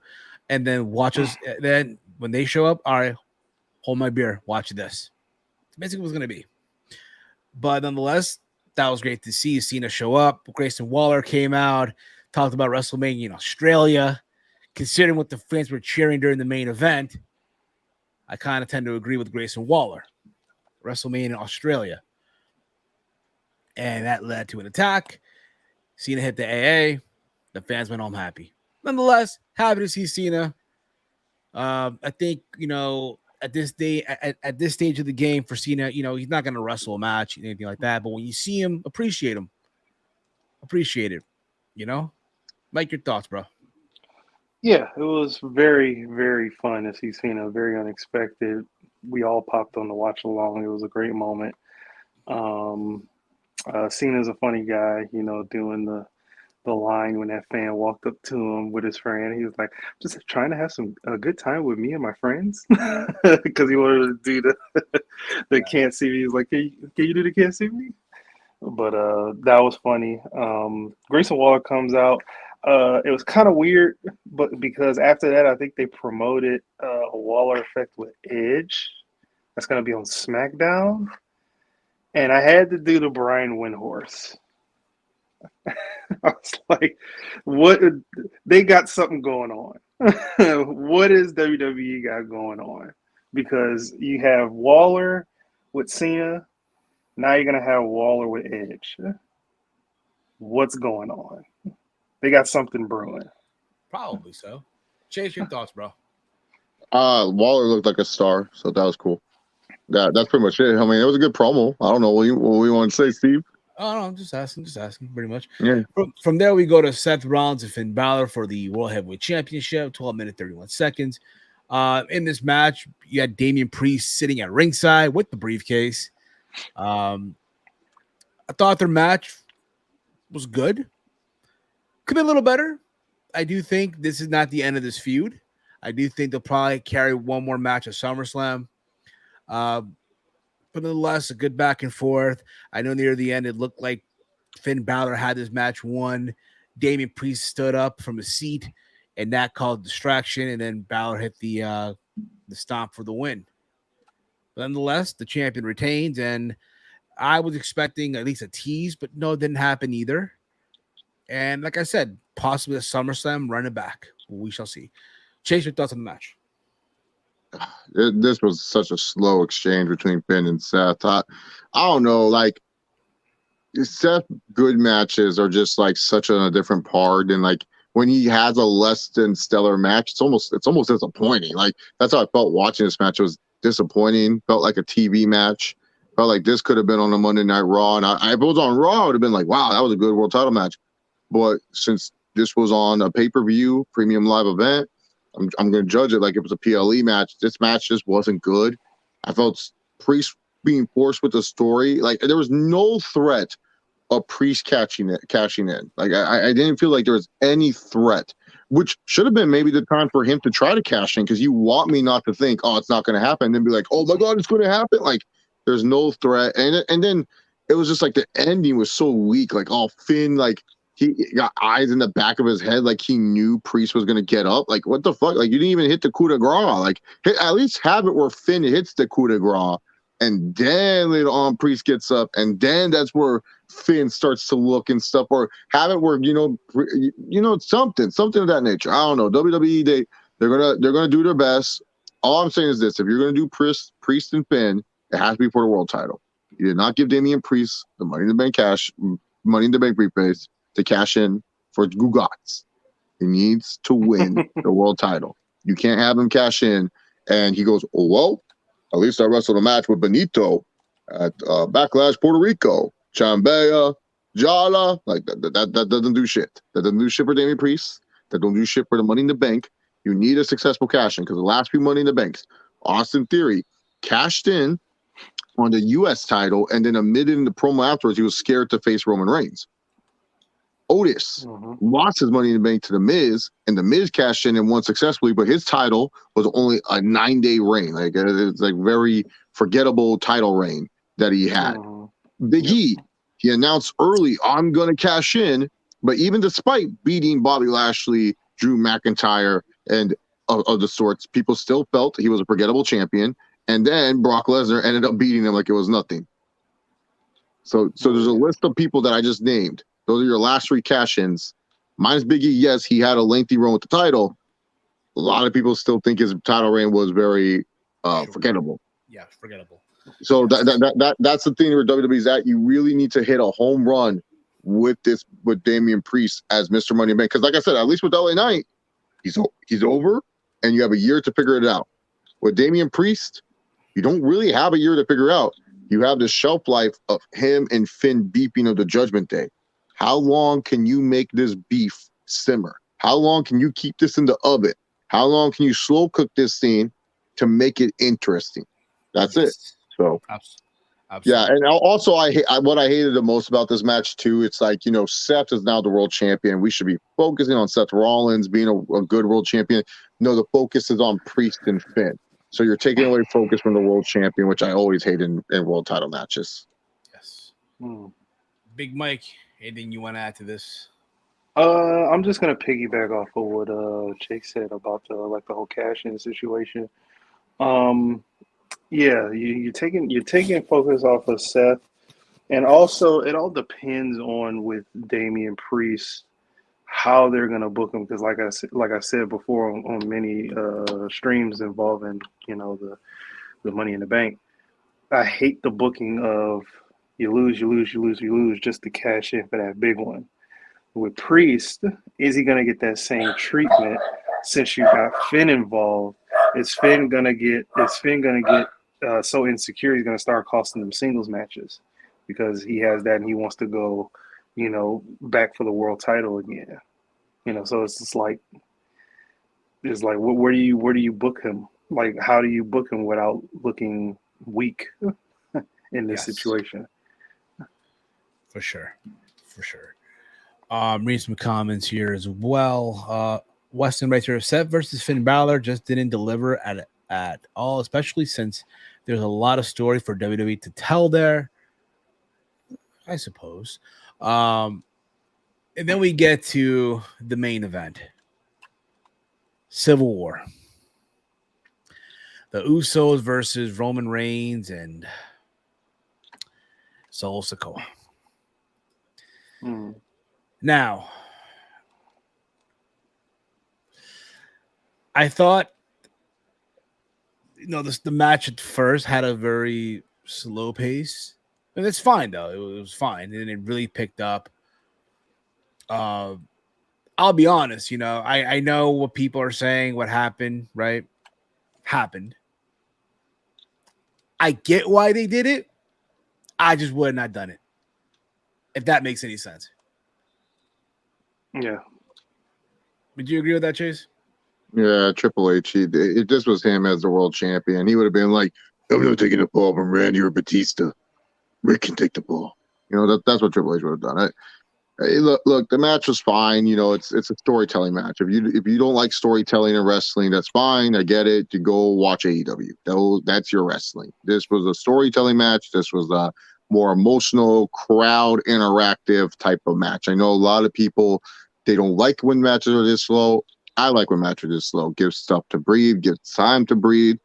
and then watch us. Then when they show up, all right, hold my beer. Watch this. It's basically what's gonna be. But nonetheless, that was great to see Cena show up. Grayson Waller came out, talked about WrestleMania in Australia. Considering what the fans were cheering during the main event, I kind of tend to agree with Grayson Waller. WrestleMania in Australia. And that led to an attack. Cena hit the AA. The fans went home happy. Nonetheless, happy to see Cena. I think, at this stage of the game for Cena, he's not going to wrestle a match, anything like that. But when you see him, appreciate him. Appreciate it. Mike, your thoughts, bro. Yeah, it was very, very fun to see Cena. Very unexpected. We all popped on the watch along. It was a great moment. Cena's a funny guy, doing the line when that fan walked up to him with his friend. He was like, just trying to have a good time with me and my friends, because he wanted to do the can't see me. He was like, can you do the can't see me? But that was funny. Grayson Waller comes out. It was kind of weird, but because after that, I think they promoted a Waller effect with Edge. That's going to be on SmackDown. And I had to do the Brian Windhorse. I was like, what? They got something going on. What is WWE got going on? Because you have Waller with Cena. Now you're going to have Waller with Edge. What's going on? They got something brewing. Probably so. Chase, your thoughts, bro. Waller looked like a star, so that was cool. That's pretty much it. I mean, it was a good promo. I don't know what we want to say, Steve. Oh, no, I'm just asking, pretty much. Yeah. From there, we go to Seth Rollins and Finn Balor for the World Heavyweight Championship, 12 minutes, 31 seconds. In this match, you had Damian Priest sitting at ringside with the briefcase. I thought their match was good. Could be a little better. I do think this is not the end of this feud. I do think they'll probably carry one more match at SummerSlam. But nonetheless, a good back and forth. I know near the end, it looked like Finn Balor had this match won. Damian Priest stood up from his seat, and that caused distraction. And then Balor hit the stomp for the win. But nonetheless, the champion retains, and I was expecting at least a tease, but no, it didn't happen either. And like I said, possibly a SummerSlam running back. We shall see. Chase, your thoughts on the match? This was such a slow exchange between Finn and Seth. I don't know, like Seth good matches are just like such a different part, and like when he has a less than stellar match, it's almost disappointing. Like that's how I felt watching this match. It was disappointing. Felt like a TV match. Felt like this could have been on a Monday Night Raw, and if it was on Raw, I would have been like, wow, that was a good world title match. But since this was on a pay-per-view premium live event. I'm going to judge it like it was a PLE match. This match just wasn't good. I felt Priest being forced with the story. Like, there was no threat of Priest cashing in. Like, I didn't feel like there was any threat, which should have been maybe the time for him to try to cash in, because you want me not to think, oh, it's not going to happen, and then be like, oh my God, it's going to happen. Like, there's no threat. And then it was just like the ending was so weak. Like, oh, Finn, like, he got eyes in the back of his head, like he knew Priest was going to get up. Like, what the fuck? Like, you didn't even hit the coup de grace. Like, at least have it where Finn hits the coup de grace, and then later on Priest gets up, and then that's where Finn starts to look and stuff, or have it where something of that nature. I don't know. WWE, they're gonna do their best. All I'm saying is this: if you're gonna do Priest and Finn, it has to be for the world title. You did not give Damian Priest the Money in the Bank briefcase to cash in for Gugats. He needs to win the world title. You can't have him cash in and he goes, oh, well, at least I wrestled a match with Benito at Backlash Puerto Rico. Chambea, Jala, like that doesn't do shit. That doesn't do shit for Damian Priest. That don't do shit for the Money in the Bank. You need a successful cash in, because the last few Money in the Banks, Austin Theory cashed in on the U.S. title and then admitted in the promo afterwards he was scared to face Roman Reigns. Otis lost his Money in the Bank to The Miz, and The Miz cashed in and won successfully, but his title was only a 9-day reign. Like, it's like very forgettable title reign that he had. Big E, he announced early, I'm going to cash in, but even despite beating Bobby Lashley, Drew McIntyre, and of the sorts, people still felt he was a forgettable champion, and then Brock Lesnar ended up beating him like it was nothing. So there's a list of people that I just named. Those are your last 3 cash-ins. Minus Big E, yes, he had a lengthy run with the title. A lot of people still think his title reign was very forgettable. Yeah, forgettable. So that's the thing where WWE's at. You really need to hit a home run with Damian Priest as Mr. Money in the Bank. Because like I said, at least with LA Knight, he's over, and you have a year to figure it out. With Damian Priest, you don't really have a year to figure out. You have the shelf life of him and Finn beeping of the Judgment Day. How long can you make this beef simmer? How long can you keep this in the oven? How long can you slow cook this scene to make it interesting? That's it. So, absolutely. Yeah, and also what I hated the most about this match too. It's like, Seth is now the world champion. We should be focusing on Seth Rollins being a good world champion. No, the focus is on Priest and Finn. So you're taking away focus from the world champion, which I always hate in world title matches. Yes. Big Mike, anything you want to add to this? I'm just gonna piggyback off of what Jake said about the whole cash-in situation. Yeah, you're taking focus off of Seth, and also it all depends on with Damian Priest how they're gonna book him, because like I said before on many streams involving the Money in the Bank, I hate the booking of you lose just to cash in for that big one. With Priest, is he gonna get that same treatment since you got Finn involved? Is Finn gonna get so insecure he's gonna start costing them singles matches because he has that and he wants to go, back for the world title again. So it's just like, where do you book him? Like, how do you book him without looking weak in this situation? For sure. Reading some comments here as well. Weston right here. Seth versus Finn Balor just didn't deliver at all, especially since there's a lot of story for WWE to tell there, I suppose. And then we get to the main event, Civil War. The Usos versus Roman Reigns and Solo Sikoa. Now, I thought, the match at first had a very slow pace. And it's fine, though. It was fine. And it really picked up. I'll be honest, I know what people are saying, what happened, right? Happened. I get why they did it. I just wouldn't have done it. If that makes any sense. Yeah. Would you agree with that, Chase? Yeah, Triple H. This was him as the world champion. He would have been like, "I'm not taking the ball from Randy or Batista. Rick can take the ball." That's what Triple H would have done. Hey, look, the match was fine. It's a storytelling match. If you don't like storytelling in wrestling, that's fine. I get it. You go watch AEW. That's your wrestling. This was a storytelling match. This was a more emotional, crowd interactive type of match. I know a lot of people, they don't like when matches are this slow. I like when matches are this slow. Give stuff to breathe. Give time to breathe.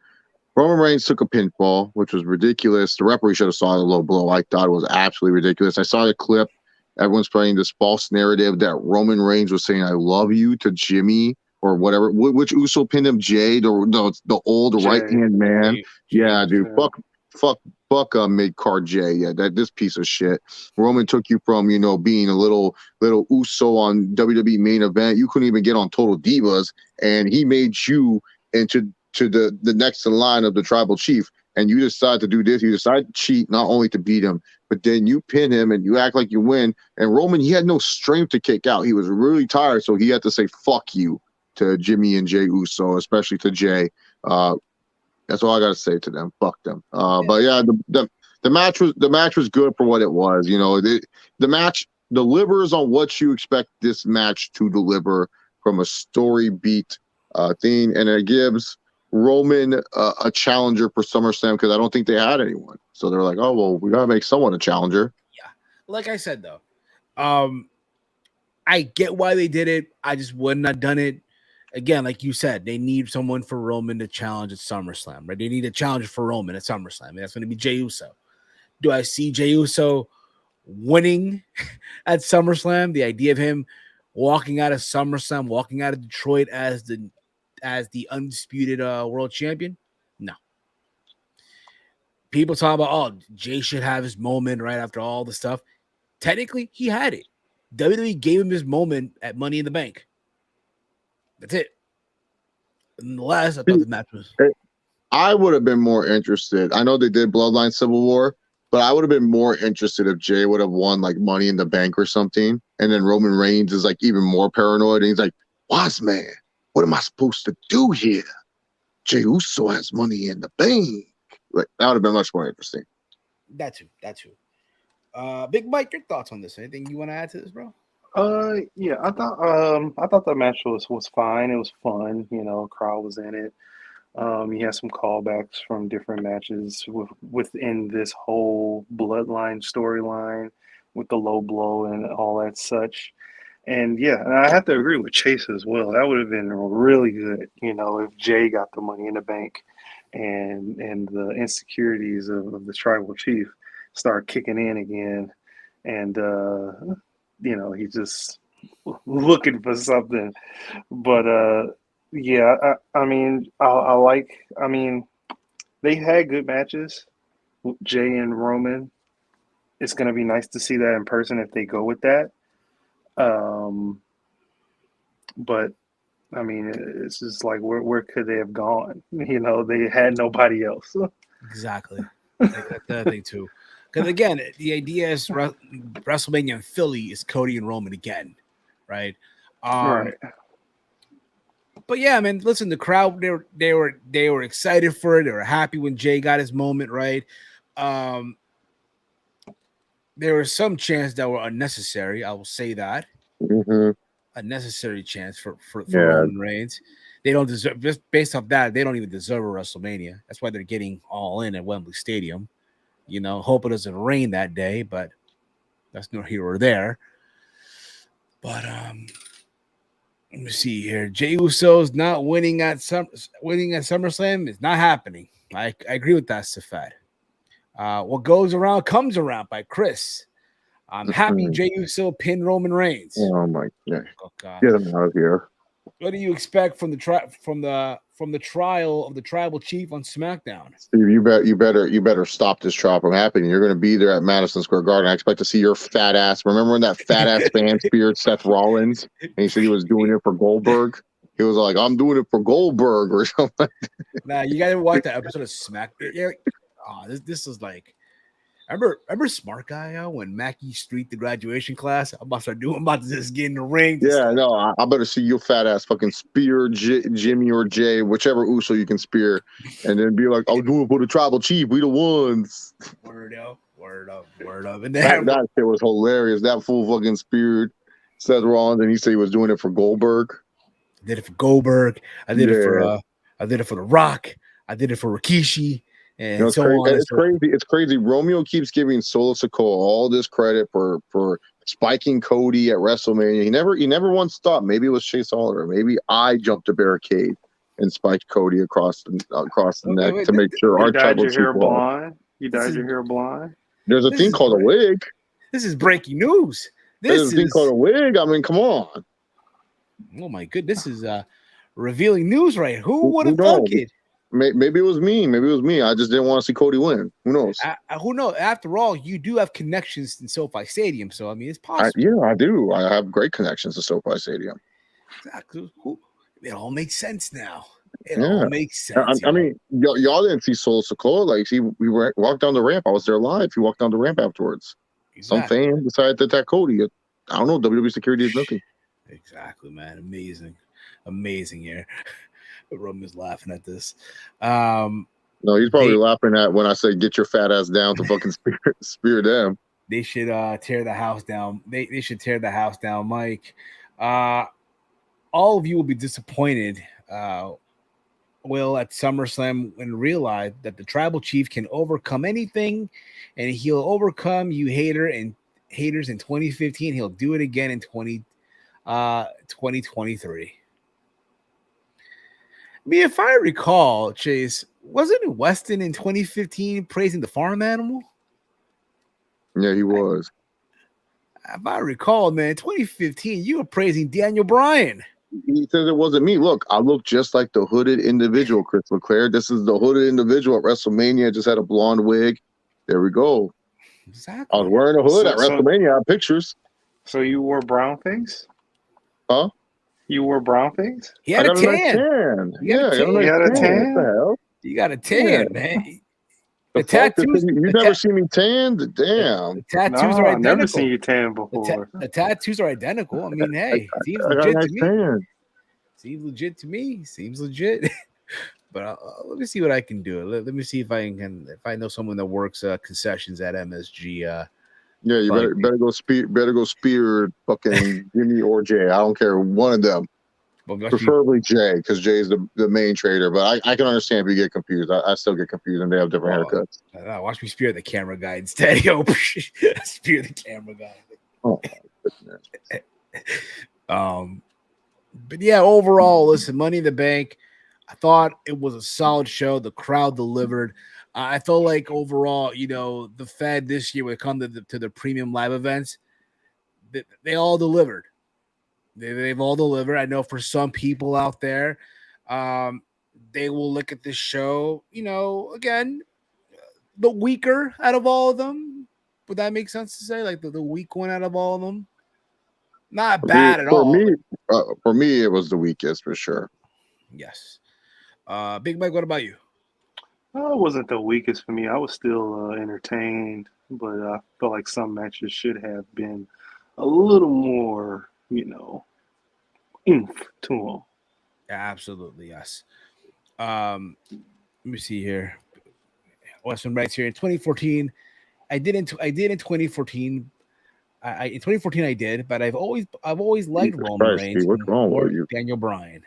Roman Reigns took a pinfall, which was ridiculous. The referee should have saw the low blow. I thought it was absolutely ridiculous. I saw the clip. Everyone's playing this false narrative that Roman Reigns was saying "I love you" to Jimmy or whatever. Which Uso pinned him? Jay, the old right hand man. Yeah, dude. Fuck mid card Jay. Yeah, this piece of shit. Roman took you from being a little Uso on WWE main event. You couldn't even get on Total Divas, and he made you into the next in line of the tribal chief. And you decide to do this. You decide to cheat, not only to beat him, but then you pin him and you act like you win. And Roman, he had no strength to kick out. He was really tired, so he had to say "fuck you" to Jimmy and Jey Uso, especially to Jay. That's all I got to say to them. Fuck them. But yeah, the match was good for what it was. The match delivers on what you expect this match to deliver from a story beat thing, and it gives Roman a challenger for SummerSlam because I don't think they had anyone. So they're like, oh well, we gotta make someone a challenger. Yeah, like I said though, I get why they did it. I just wouldn't have done it. Again, like you said, they need someone for Roman to challenge at SummerSlam, right? They need a challenger for Roman at SummerSlam, and that's going to be Jey Uso. Do I see Jey Uso winning at SummerSlam? The idea of him walking out of SummerSlam, walking out of Detroit as the undisputed world champion? No. People talk about, oh, Jay should have his moment right after all the stuff. Technically, he had it. WWE gave him his moment at Money in the Bank. That's it. Unless I thought the match was. I would have been more interested. I know they did Bloodline Civil War, but I would have been more interested if Jay would have won like Money in the Bank or something. And then Roman Reigns is like even more paranoid. And he's like, "Wise man, what am I supposed to do here? Jey Uso has Money in the Bank." Like that would have been much more interesting. That too. Big Mike, your thoughts on this? Anything you want to add to this, bro? Yeah, I thought the match was fine. It was fun. Crowd was in it. You had some callbacks from different matches within this whole bloodline storyline with the low blow and all that such. And yeah, and I have to agree with Chase as well. That would have been really good, if Jay got the Money in the Bank and the insecurities of the tribal chief start kicking in again. And he's just looking for something. But yeah, I mean, they had good matches, Jay and Roman. It's going to be nice to see that in person if they go with that. But I mean, it's just like where could they have gone? They had nobody else. Exactly. That's the other thing too. Because again, the idea is WrestleMania in Philly is Cody and Roman again, right? Right. But yeah, man, listen, the crowd they were excited for it. They were happy when Jay got his moment, right? There was some chants that were unnecessary. I will say that. Mm-hmm. Unnecessary chance for Roman Reigns. They don't deserve, just based off that, they don't even deserve a WrestleMania. That's why they're getting all in at Wembley Stadium. Hope it doesn't rain that day, but that's no here or there. But let me see here. Jey Uso's not winning at SummerSlam is not happening. I agree with that, Safad. What goes around comes around by Chris. I'm happy Jey Uso pinned Roman Reigns. Oh my god! Oh god! Get him out of here. What do you expect from the trial of the tribal chief on SmackDown? Steve, you better stop this trial from happening. You're going to be there at Madison Square Garden. I expect to see your fat ass. Remember when that fat ass fan speared Seth Rollins and he said he was doing it for Goldberg? He was like, "I'm doing it for Goldberg" or something. Nah, you got to watch that episode of SmackDown. Oh, this is like Remember Smart Guy when Mackie Street the graduation class? I'm about to just get in the ring. Yeah, no, I better see your fat ass fucking spear Jimmy or Jay, whichever Uso you can spear, and then be like, "I'll do it for the tribal chief. We the ones." Word up. And That shit was hilarious. That fool fucking speared Seth Rollins, and he said he was doing it for Goldberg. I did it for Goldberg. I did it for The Rock. I did it for Rikishi. And it's so crazy. on. It's crazy. It's crazy. Romeo keeps giving Solo Sikoa all this credit for spiking Cody at WrestleMania. He never once thought maybe it was Chase Oliver. Maybe I jumped a barricade and spiked Cody across the neck to make sure our tribal chief won. You dyed your hair blonde. There's a thing called a wig. This is breaking news. There's a thing called a wig. I mean, come on. Oh my goodness, this is revealing news, right? Who would have thought it? Maybe it was me. I just didn't want to see Cody win. Who knows? Who knows? After all, you do have connections in SoFi Stadium, so I mean, it's possible. I do. I have great connections to SoFi Stadium. Exactly. It all makes sense now. It all makes sense. I mean, y'all didn't see Solo Sikoa. Like, we walked down the ramp. I was there live. He walked down the ramp afterwards. Exactly. Some fan decided to attack Cody. I don't know. WWE security is nothing. Exactly, man. Amazing here. Roman's laughing at this. No, he's probably laughing at when I say get your fat ass down to fucking spear them. They should tear the house down. They should tear the house down, Mike. All of you will be disappointed. Will at SummerSlam and realize that the tribal chief can overcome anything, and he'll overcome you haters in 2015. He'll do it again in 2023. I mean, if I recall, Chase, wasn't Weston in 2015 praising the farm animal? Yeah, he was. If I recall, man, 2015, you were praising Daniel Bryan. He says it wasn't me. Look, I look just like the hooded individual, Chris LeClaire. This is the hooded individual at WrestleMania. Just had a blonde wig. There we go. Exactly. I was wearing a hood at WrestleMania. I have pictures. So you wore brown things? Huh? You wore brown things? He had a tan. You had a tan? What the hell? You got a tan, man. The tattoos. You've never seen me tan? Damn. The tattoos are identical. I've never seen you tan before. The tattoos are identical. I mean, hey, seems legit to me. Seems legit to me. Seems legit. But let me see what I can do. Let me see if I know someone that works concessions at MSG. Yeah, you better go spear fucking Jimmy or Jay. I don't care, one of them. Preferably Jay, because Jay's the main trader. But I can understand if you get confused. I still get confused, and they have different haircuts. Watch me spear the camera guy instead. Yo, spear the camera guy. Oh my goodness. But yeah, overall, listen, Money in the Bank. I thought it was a solid show. The crowd delivered. I felt like overall, the Fed this year, when it comes to the premium live events, they all delivered. They've all delivered. I know for some people out there, they will look at this show, again, the weaker out of all of them. Would that make sense to say? Like the weak one out of all of them? Not bad at all. For me, it was the weakest for sure. Yes. Big Mike, what about you? It wasn't the weakest for me. I was still entertained, but I felt like some matches should have been a little more, oomph to them. Absolutely, yes. Let me see here. Western writes here in 2014. I did in 2014. In 2014 I did, but I've always liked Roman Reigns. What's wrong with you? Daniel Bryan.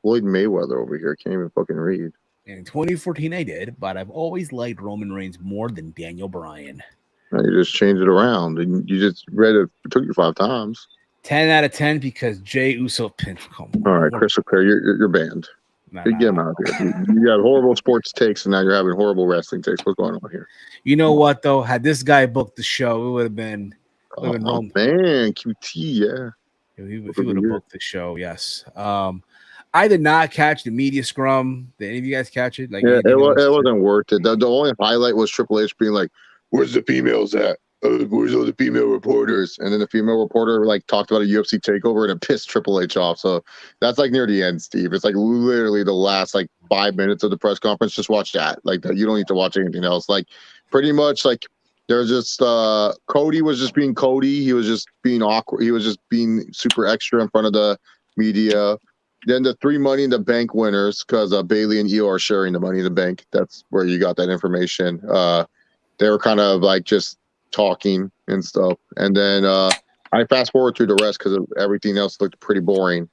Floyd Mayweather over here can't even fucking read. And in 2014 I did, but I've always liked Roman Reigns more than Daniel Bryan. You just changed it around, and you just read it. It took you 5 times. 10 out of 10 because Jay Uso pinned. All right, Chris O'Clair, you're banned. Get him out of here. You got horrible sports takes, and now you're having horrible wrestling takes. What's going on here? You know what, though? Had this guy booked the show, it would have been Roman. Man, QT, yeah. If he would have booked the show, yes. I did not catch the media scrum. Did any of you guys catch it? Like, it wasn't worth it. The only highlight was Triple H being like, "Where's the females at? Where's all the female reporters?" And then the female reporter talked about a UFC takeover, and it pissed Triple H off. So that's near the end, Steve. It's literally the last 5 minutes of the press conference. Just watch that. You don't need to watch anything else. Pretty much There's just Cody was just being Cody. He was just being awkward. He was just being super extra in front of the media. Then the 3 Money in the Bank winners, because Bailey and Io are sharing the Money in the Bank. That's where you got that information. They were kind of like just talking and stuff. And then I fast forward through the rest because everything else looked pretty boring.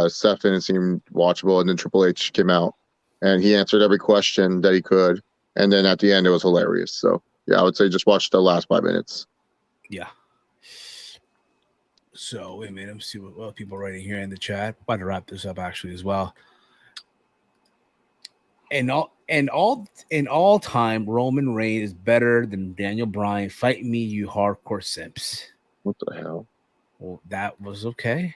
Seth didn't seem watchable, and then Triple H came out and he answered every question that he could. And then at the end, it was hilarious. So yeah, I would say just watch the last 5 minutes. Yeah. So wait a minute, let's see what people are writing here in the chat. I'm about to wrap this up actually as well. In all time, Roman Reigns is better than Daniel Bryan. Fight me, you hardcore simps. What the hell? Well, that was okay.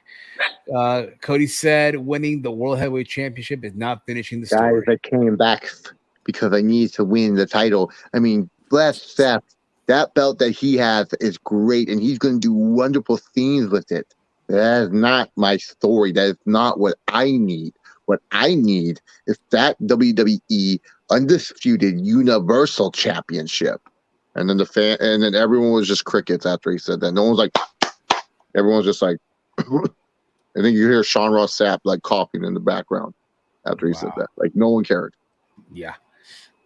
Cody said winning the World Heavyweight Championship is not finishing the story. Guys, I came back because I need to win the title. I mean, bless Seth. That belt that he has is great, and he's going to do wonderful things with it. That is not my story. That is not what I need. What I need is that WWE Undisputed Universal Championship. And then then everyone was just crickets after he said that. No one's like, everyone's just like, and then you hear Sean Ross Sapp like coughing in the background after he said that. Like no one cared. Yeah.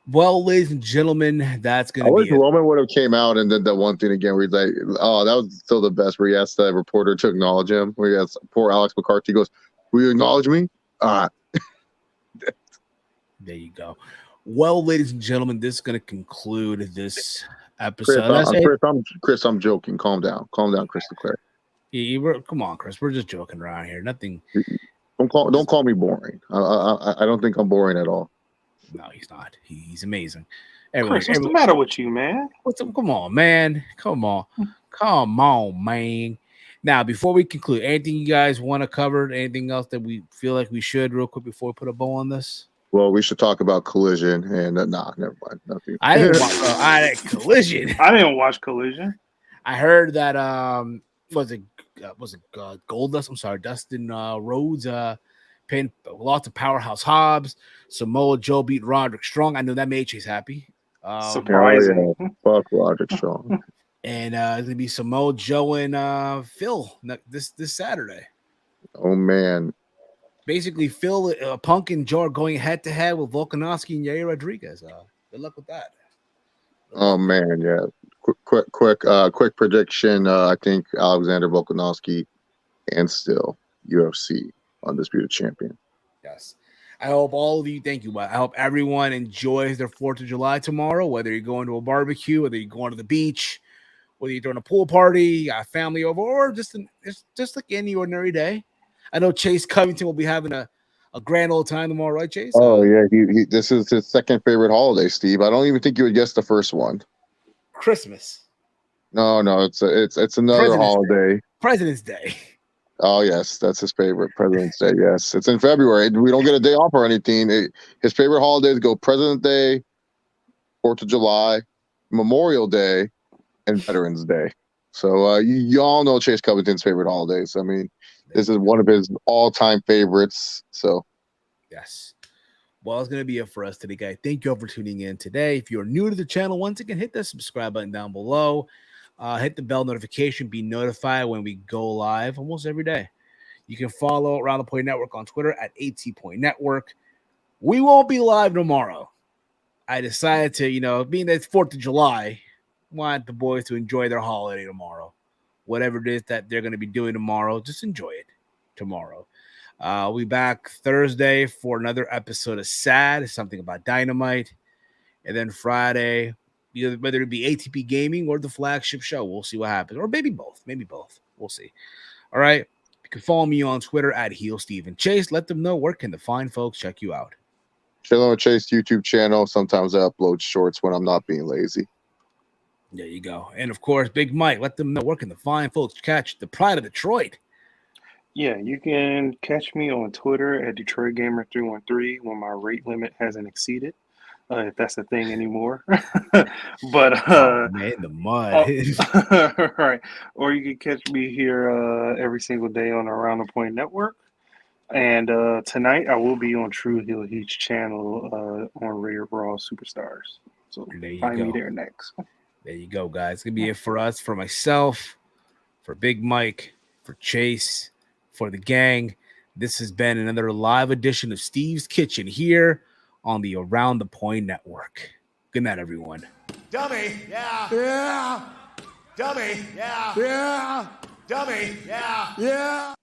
Well, ladies and gentlemen, that's going to be it. Roman would have came out and did that one thing again where he's like, oh, that was still the best, where he asked the reporter to acknowledge him. Where he has poor Alex McCarthy goes, will you acknowledge me? There you go. Well, ladies and gentlemen, this is going to conclude this episode. Chris, I'm joking. Calm down, Chris Leclerc. Come on, Chris. We're just joking around here. Nothing. Don't call me boring. I don't think I'm boring at all. No, he's not. He's amazing. Chris, what's the matter with you, man? Come on, man. Come on, man. Now, before we conclude, anything you guys want to cover? Anything else that we feel like we should, real quick, before we put a bow on this? Well, we should talk about Collision, and never mind. Nothing. I didn't watch Collision. I didn't watch Collision. I heard that was it Goldust? I'm sorry, Dustin Rhodes pinned lots of powerhouse Hobbs. Samoa Joe beat Roderick Strong. I know that made Chase happy. Surprising. Fuck Roderick Strong. And it's gonna be Samoa Joe and Phil this Saturday. Oh man. Basically, Phil, Punk, and Joe are going head to head with Volkanovski and Yair Rodriguez. Good luck with that. Oh man, yeah. Quick prediction. I think Alexander Volkanovski and still UFC Undisputed Champion. Yes. I hope all of you, thank you. I hope everyone enjoys their 4th of July tomorrow, whether you're going to a barbecue, whether you're going to the beach, whether you're doing a pool party, you got family over, or just like any ordinary day. I know Chase Covington will be having a grand old time tomorrow, right, Chase? Oh, yeah. He this is his second favorite holiday, Steve. I don't even think you would guess the first one. Christmas. No, it's another holiday. President's Day. Oh, yes. That's his favorite, President's Day. Yes. It's in February. We don't get a day off or anything. His favorite holidays go President's Day, 4th of July, Memorial Day, and Veterans Day. So you all know Chase Covington's favorite holidays. I mean, this is one of his all-time favorites. So, yes. Well, it's going to be it for us today, guys. Thank you all for tuning in today. If you're new to the channel, once again, hit that subscribe button down below. Hit the bell notification. Be notified when we go live almost every day. You can follow Around the Point Network on Twitter at AT Point Network. We won't be live tomorrow. I decided to, being that it's 4th of July, want the boys to enjoy their holiday tomorrow. Whatever it is that they're going to be doing tomorrow, just enjoy it tomorrow. We'll be back Thursday for another episode of Sad, something about Dynamite. And then Friday, whether it be ATP Gaming or the flagship show, we'll see what happens. Or maybe both. We'll see. All right. You can follow me on Twitter at HeelSteven. Chase, let them know where can the fine folks check you out. Chillin' with Chase YouTube channel. Sometimes I upload shorts when I'm not being lazy. There you go. And of course, Big Mike, let them know where can the fine folks catch the Pride of Detroit. Yeah, you can catch me on Twitter at DetroitGamer313 when my rate limit hasn't exceeded, if that's a thing anymore. But man, in the mud. right. Or you can catch me here every single day on Around the Point Network. And tonight I will be on True Heel Heat's channel on Rare Brawl Superstars. So find me there next. There you go, guys. It's gonna be it for us, for myself, for Big Mike, for Chase, for the gang. This has been another live edition of Steve's Kitchen here on the Around the Point Network. Good night, everyone. Dummy, yeah. Yeah. Dummy, yeah. Yeah. Dummy, yeah. Yeah.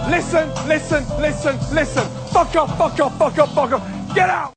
Listen. Fuck up. Get out.